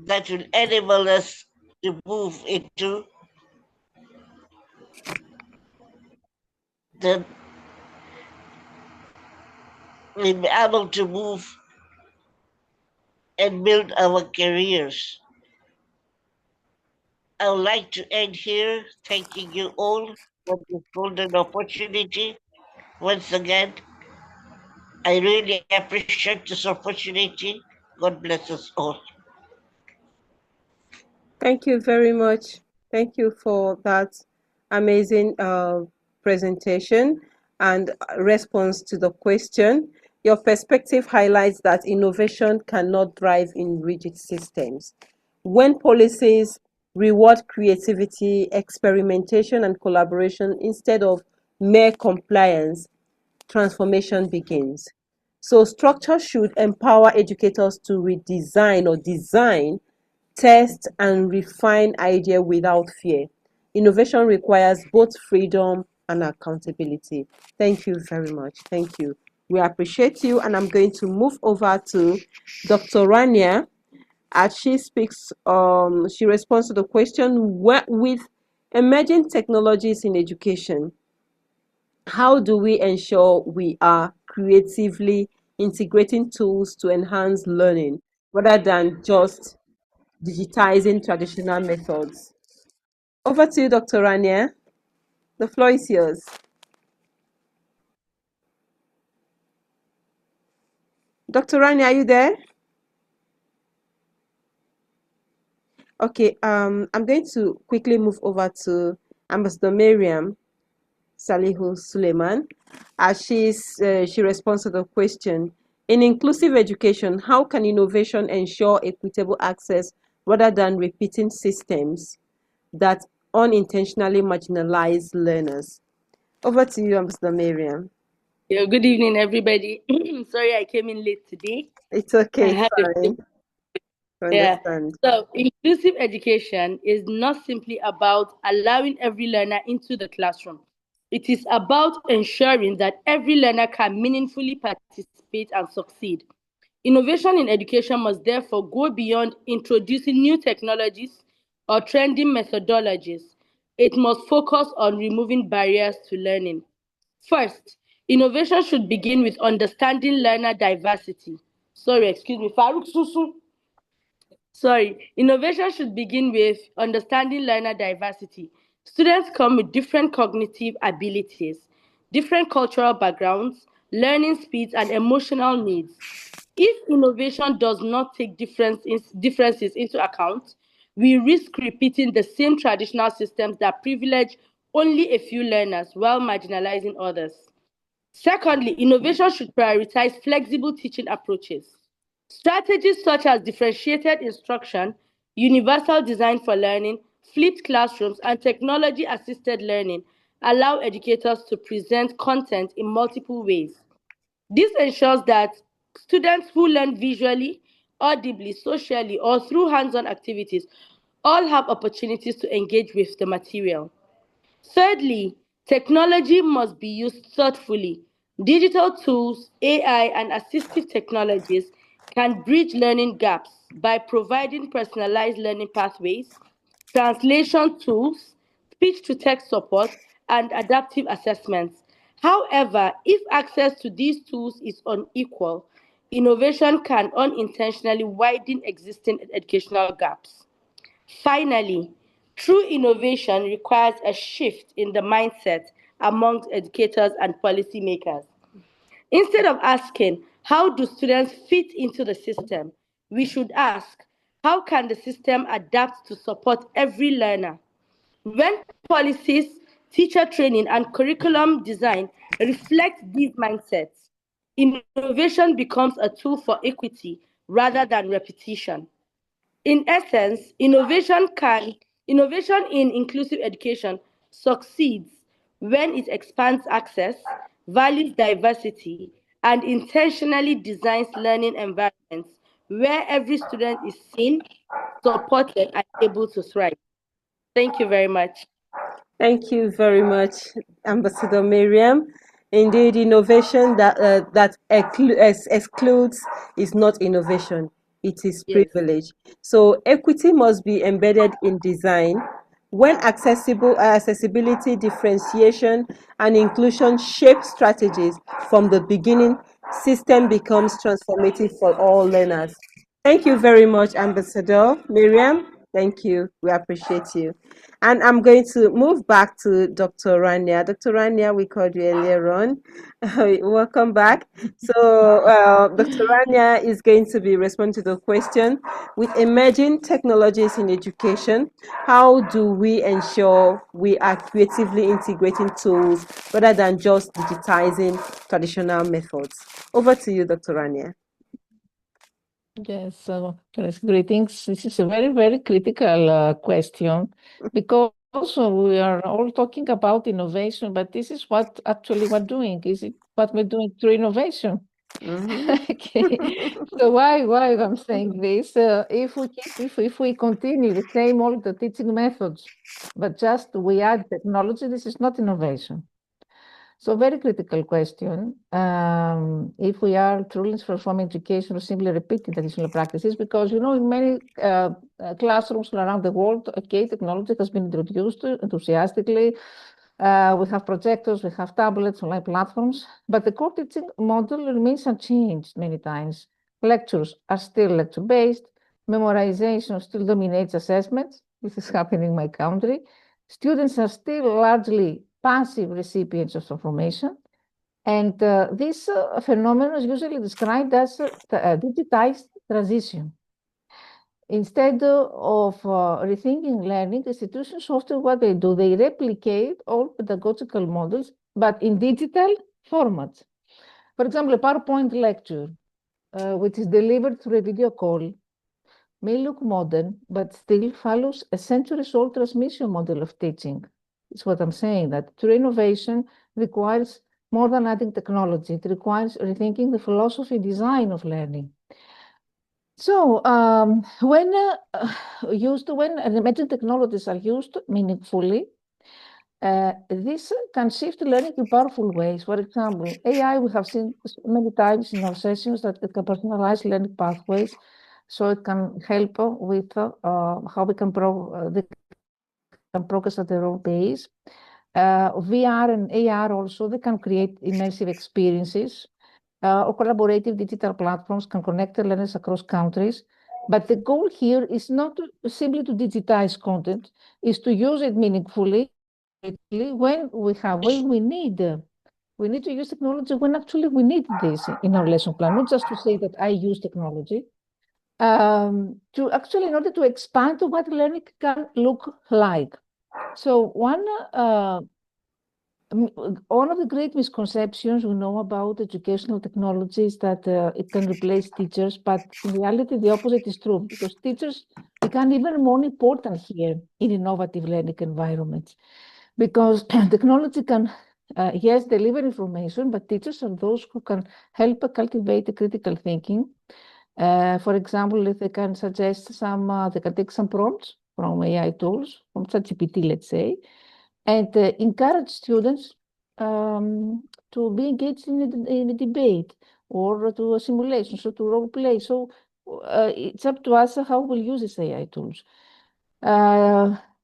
that will enable us to move into the we'll be able to move and build our careers. I would like to end here, thanking you all for this golden opportunity. Once again, I really appreciate this opportunity. God bless us all. Thank you very much. Thank you for that amazing presentation and response to the question. Your perspective highlights that innovation cannot thrive in rigid systems. When policies reward creativity, experimentation, and collaboration instead of mere compliance, transformation begins. So structure should empower educators to redesign or design, test, and refine idea without fear. Innovation requires both freedom and accountability. Thank you very much. Thank you. We appreciate you, and I'm going to move over to Dr. Rania. As she speaks, she responds to the question, with emerging technologies in education, how do we ensure we are creatively integrating tools to enhance learning rather than just digitizing traditional methods? Over to you, Dr. Rania. The floor is yours. Dr. Rania, are you there? Okay, I'm going to quickly move over to Ambassador Miriam Salihu Suleiman, as she responds to the question, in inclusive education, how can innovation ensure equitable access rather than repeating systems that unintentionally marginalize learners? Over to you, Ambassador Miriam. Yeah, good evening, everybody. Sorry I came in late today. It's okay, I had a fine. I Yeah. understand. So inclusive education is not simply about allowing every learner into the classroom. It is about ensuring that every learner can meaningfully participate and succeed. Innovation in education must therefore go beyond introducing new technologies or trending methodologies. It must focus on removing barriers to learning. First, innovation should begin with understanding learner diversity. Sorry, excuse me, Farouk Susu. Sorry, innovation should begin with understanding learner diversity. Students come with different cognitive abilities, different cultural backgrounds, learning speeds, and emotional needs. If innovation does not take differences into account, we risk repeating the same traditional systems that privilege only a few learners while marginalizing others. Secondly, innovation should prioritize flexible teaching approaches. Strategies such as differentiated instruction, universal design for learning, flipped classrooms, and technology assisted learning allow educators to present content in multiple ways. This ensures that students who learn visually, audibly, socially, or through hands on activities all have opportunities to engage with the material. Thirdly, technology must be used thoughtfully. Digital tools, AI, and assistive technologies can bridge learning gaps by providing personalized learning pathways, translation tools, speech to text support, and adaptive assessments. However, if access to these tools is unequal, innovation can unintentionally widen existing educational gaps. Finally, true innovation requires a shift in the mindset amongst educators and policymakers. Instead of asking, how do students fit into the system? We should ask, how can the system adapt to support every learner? When policies, teacher training, and curriculum design reflect these mindsets, innovation becomes a tool for equity rather than repetition. In essence, innovation in inclusive education succeeds when it expands access, values diversity, and intentionally designs learning environments where every student is seen, supported, and able to thrive. Thank you very much. Thank you very much, Ambassador Miriam. Indeed, innovation that excludes is not innovation, it is Yes. privilege. So equity must be embedded in design. When accessibility, differentiation, and inclusion shape strategies from the beginning, system becomes transformative for all learners. Thank you very much, Ambassador Miriam. Thank you. We appreciate you. And I'm going to move back to Dr. Rania. Dr. Rania, we called you earlier on. Welcome back. So, Dr. Rania is going to be responding to the question, with emerging technologies in education, how do we ensure we are creatively integrating tools rather than just digitizing traditional methods? Over to you, Dr. Rania. Yes, greetings. This is a very, very critical question because we are all talking about innovation, but this is what actually we're doing. Is it what we're doing through innovation? Okay. So why I'm saying this? If we continue the same all the teaching methods, but just we add technology, this is not innovation. So very critical question. If we are truly transforming education or simply repeating traditional practices, because in many classrooms around the world, okay, technology has been introduced enthusiastically. We have projectors, we have tablets, online platforms, but the core teaching model remains unchanged many times. Lectures are still lecture-based, memorization still dominates assessments. This is happening in my country. Students are still largely passive recipients of information. And this phenomenon is usually described as a digitized transition. Instead of rethinking learning, institutions often what they do, they replicate all pedagogical models, but in digital formats. For example, a PowerPoint lecture, which is delivered through a video call, may look modern, but still follows a centuries-old transmission model of teaching. It's what I'm saying, that true innovation requires more than adding technology. It requires rethinking the philosophy design of learning. So when emerging technologies are used meaningfully, this can shift learning in powerful ways. For example, AI, we have seen many times in our sessions that it can personalize learning pathways, so it can help with how they can progress at their own pace. VR and AR also, they can create immersive experiences, or collaborative digital platforms can connect the learners across countries. But the goal here is not simply to digitize content, is to use it meaningfully when we need. We need to use technology when actually we need this in our lesson plan, not just to say that I use technology, to actually in order to expand to what learning can look like. So one of the great misconceptions we know about educational technology is that it can replace teachers, but in reality, the opposite is true, because teachers become even more important here in innovative learning environments. Because technology can, yes, deliver information, but teachers are those who can help cultivate critical thinking. For example, if they can suggest they can take some prompts from AI tools, from ChatGPT, let's say, and encourage students to be engaged in a debate or to a simulation, so to role play. So it's up to us how we'll use these AI tools.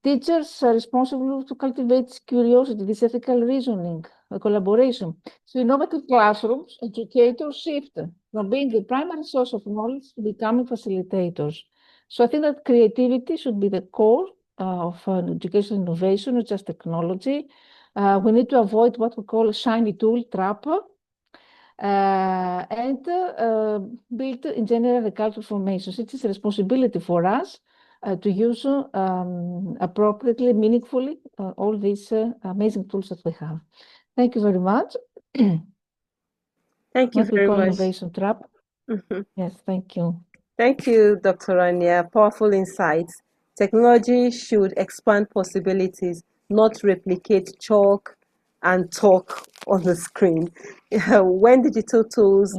Teachers are responsible to cultivate curiosity, this ethical reasoning, collaboration. So innovative classrooms, educators shift from being the primary source of knowledge to becoming facilitators. So I think that creativity should be the core of educational innovation, not just technology. We need to avoid what we call a shiny tool trap, and build in general the cultural formations. It is a responsibility for us to use appropriately, meaningfully, all these amazing tools that we have. Thank you very much. Thank you What we very call much. innovation trap. Yes, thank you. Thank you, Dr. Rania. Powerful insights. Technology should expand possibilities, not replicate chalk and talk on the screen. When digital tools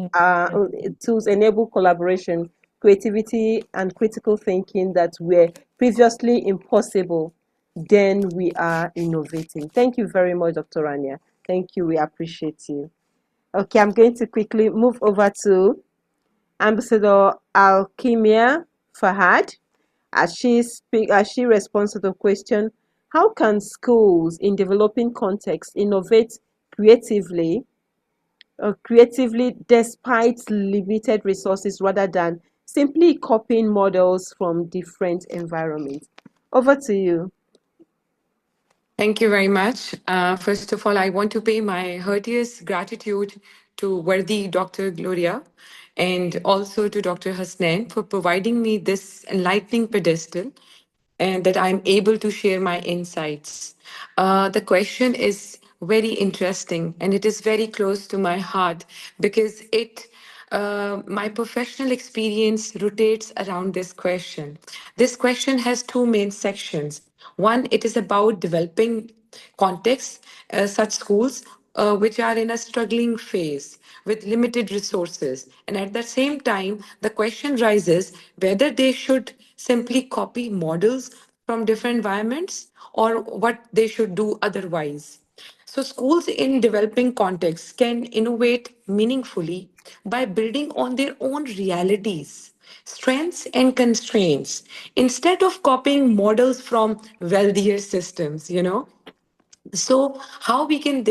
enable collaboration, creativity, and critical thinking that were previously impossible, then we are innovating. Thank you very much, Dr. Rania. Thank you. We appreciate you. Okay, I'm going to quickly move over to Ambassador Alkemia Fahad as she responds to the question, how can schools in developing contexts innovate creatively despite limited resources rather than simply copying models from different environments? Over to you. Thank you very much. First of all, I want to pay my heartiest gratitude to worthy Dr. Gloria and also to Dr. Hasnain for providing me this enlightening pedestal and that I'm able to share my insights. The question is very interesting and it is very close to my heart because my professional experience rotates around this question. This question has two main sections. One, it is about developing contexts, such schools which are in a struggling phase with limited resources. And at the same time, the question rises whether they should simply copy models from different environments or what they should do otherwise. So, schools in developing contexts can innovate meaningfully by building on their own realities, strengths, and constraints instead of copying models from wealthier systems. So how we can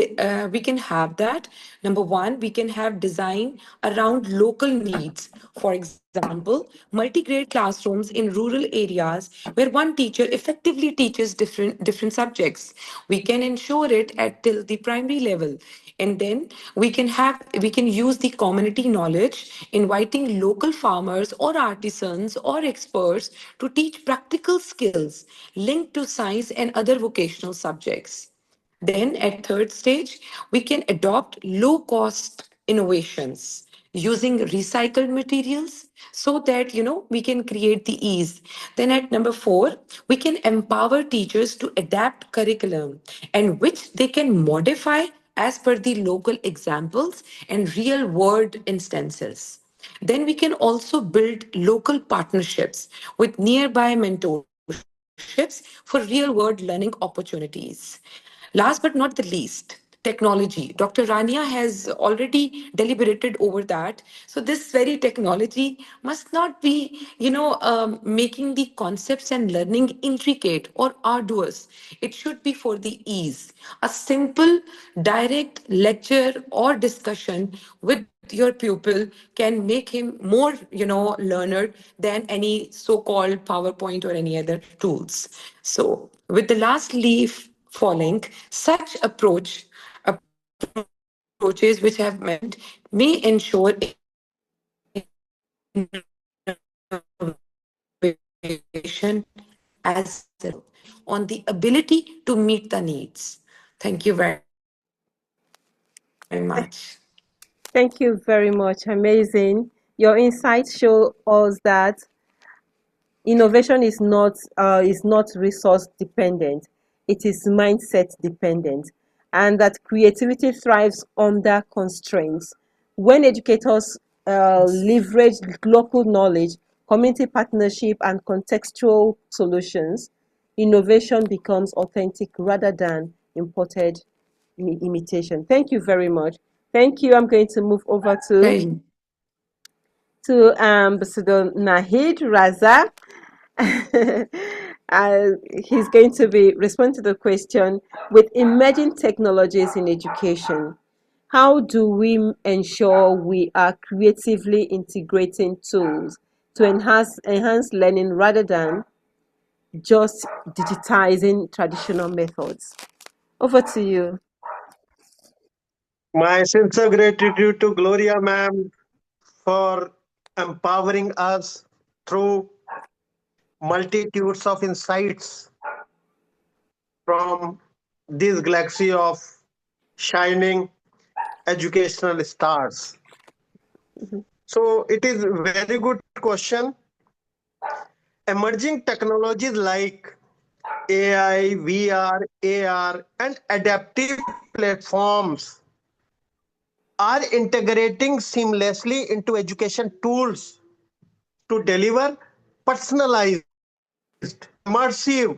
have that? Number one, we can have design around local needs. For example, multi-grade classrooms in rural areas where one teacher effectively teaches different subjects. We can ensure it at till the primary level, and then we can use the community knowledge, inviting local farmers or artisans or experts to teach practical skills linked to science and other vocational subjects. Then at third stage, we can adopt low cost innovations using recycled materials so that we can create the ease. Then at number 4, we can empower teachers to adapt curriculum and which they can modify as per the local examples and real world instances. Then we can also build local partnerships with nearby mentorships for real world learning opportunities. Last but not the least, technology. Dr. Rania has already deliberated over that. So this very technology must not be, making the concepts and learning intricate or arduous. It should be for the ease. A simple, direct lecture or discussion with your pupil can make him more, learner than any so-called PowerPoint or any other tools. So with the last leaf falling, such approaches which I have mentioned may ensure innovation as well on the ability to meet the needs. Thank you very much. Thank you very much. Amazing. Your insights show us that innovation is not resource dependent. It is mindset dependent, and that creativity thrives under constraints. When educators leverage local knowledge, community partnership, and contextual solutions, innovation becomes authentic rather than imported imitation. Thank you very much. Thank you. I'm going to move over to Ambassador Nahid Raza. uh, he's going to be responding to the question with emerging technologies in education. How do we ensure we are creatively integrating tools to enhance learning rather than just digitizing traditional methods? Over to you. My sincere gratitude to Gloria ma'am for empowering us through multitudes of insights from this galaxy of shining educational stars. So it is a very good question. Emerging technologies like AI, VR, AR, and adaptive platforms are integrating seamlessly into education tools to deliver personalized, immersive,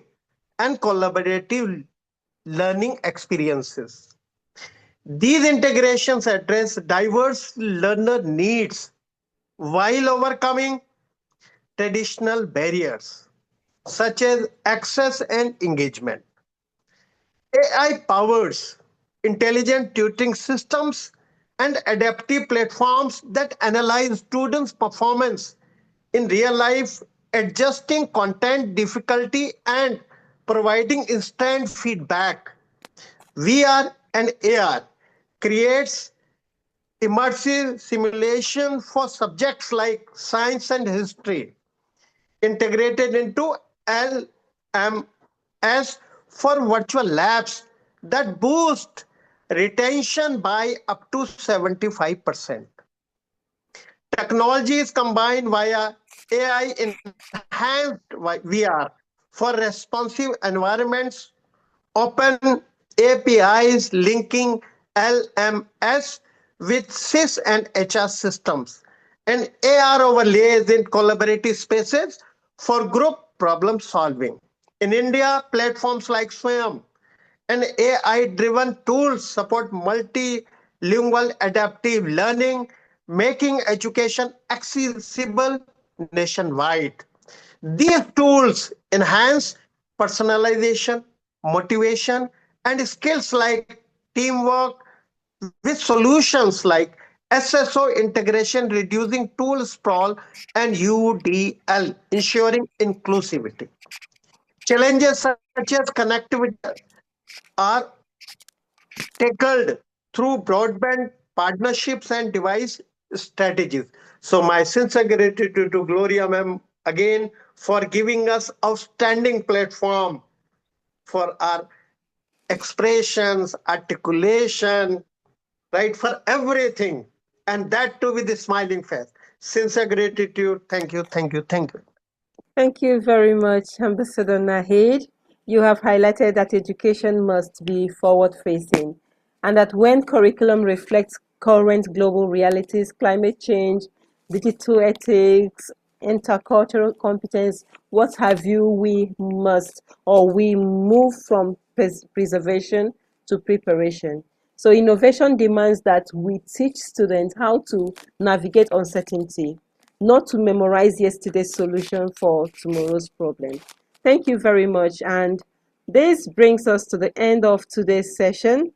and collaborative learning experiences. These integrations address diverse learner needs while overcoming traditional barriers such as access and engagement. AI powers intelligent tutoring systems and adaptive platforms that analyze students' performance in real life, adjusting content difficulty and providing instant feedback. VR and AR creates immersive simulation for subjects like science and history, integrated into LMS for virtual labs that boost retention by up to 75%. Technology is combined via AI enhanced VR for responsive environments, open APIs linking LMS with SIS and HR systems, and AR overlays in collaborative spaces for group problem solving. In India, platforms like Swayam and AI-driven tools support multilingual adaptive learning, making education accessible nationwide. These tools enhance personalization, motivation, and skills like teamwork with solutions like SSO integration, reducing tool sprawl, and UDL, ensuring inclusivity. Challenges such as connectivity are tackled through broadband partnerships and device strategies. So, my sincere gratitude to Gloria ma'am again for giving us outstanding platform for our expressions, articulation, right, for everything, and that too with a smiling face. Sincere gratitude. Thank you, thank you, thank you. Thank you very much, Ambassador Nahid. You have highlighted that education must be forward-facing and that when curriculum reflects current global realities, climate change, digital ethics, intercultural competence, what have you, we move from preservation to preparation. So innovation demands that we teach students how to navigate uncertainty, not to memorize yesterday's solution for tomorrow's problem. Thank you very much. And this brings us to the end of today's session.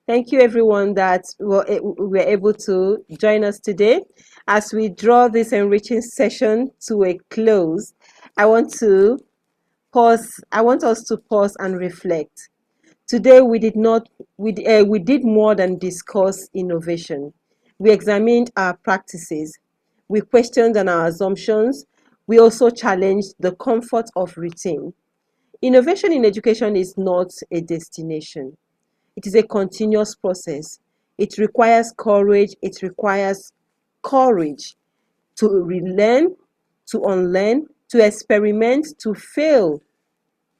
Thank you everyone that were able to join us today. As we draw this enriching session to a close, I want us to pause and reflect. Today we did more than discuss innovation. We examined our practices. We questioned on our assumptions. We also challenged the comfort of routine. Innovation in education is not a destination. It is a continuous process. It requires courage. It requires courage to relearn, to unlearn, to experiment, to fail,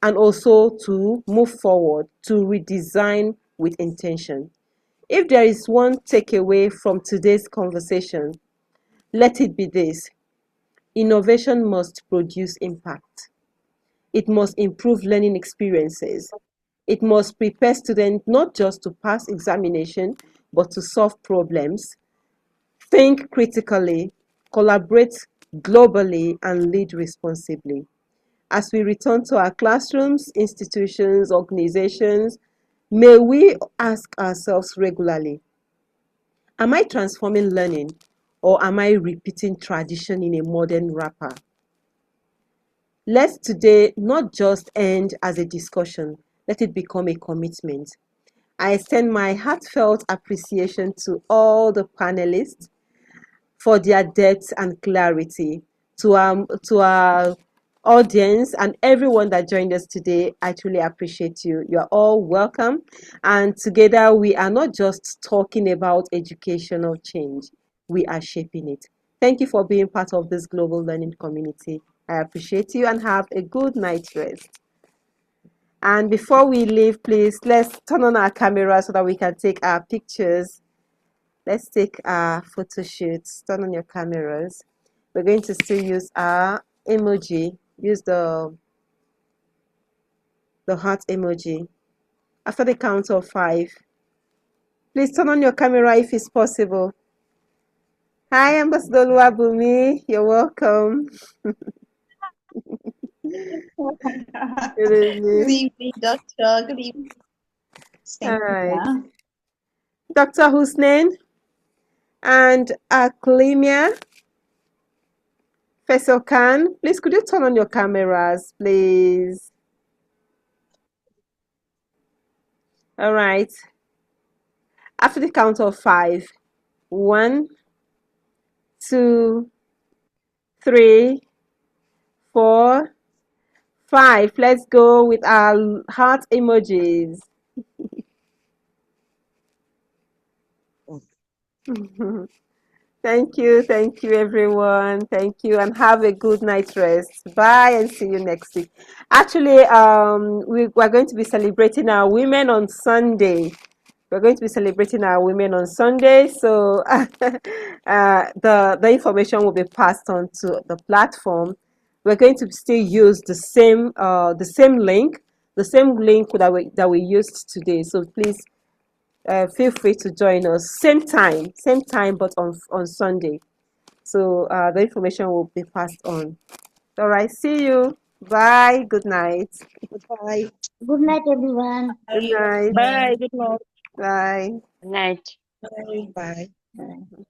and also to move forward, to redesign with intention. If there is one takeaway from today's conversation, let it be this: innovation must produce impact. It must improve learning experiences. It must prepare students not just to pass examination, but to solve problems, think critically, collaborate globally, and lead responsibly. As we return to our classrooms, institutions, organizations, may we ask ourselves regularly, am I transforming learning or am I repeating tradition in a modern wrapper? Let today not just end as a discussion, let it become a commitment. I extend my heartfelt appreciation to all the panelists for their depth and clarity, to our audience and everyone that joined us today. I truly appreciate you. You are all welcome. And together we are not just talking about educational change, we are shaping it. Thank you for being part of this global learning community. I appreciate you and have a good night's rest. And before we leave, please, let's turn on our camera so that we can take our pictures. Let's take our photo shoots. Turn on your cameras. We're going to still use our emoji. Use the heart emoji. After the count of 5, please turn on your camera if it's possible. Hi, Ambassador Luabumi. You're welcome. Good Good evening. evening, Doctor. Good evening. All right. Dr. Husnain and Aklimia Faisal Khan, please could you turn on your cameras, please? All right. After the count of 5, 1, 2, 3, 4, 5. Let's go with our heart emojis. Thank you everyone. Thank you and have a good night's rest. Bye and see you next week. Actually, we're going to be celebrating our women on Sunday. We're going to be celebrating our women on Sunday, so the information will be passed on to the platform. We're going to still use the same link the same link that we used today. So please feel free to join us. Same time, but on Sunday. So the information will be passed on. All right. See you. Bye. Good night. Bye. Good night, everyone. Good night. Bye. Good night. Bye. Good night. Bye. Bye. Bye.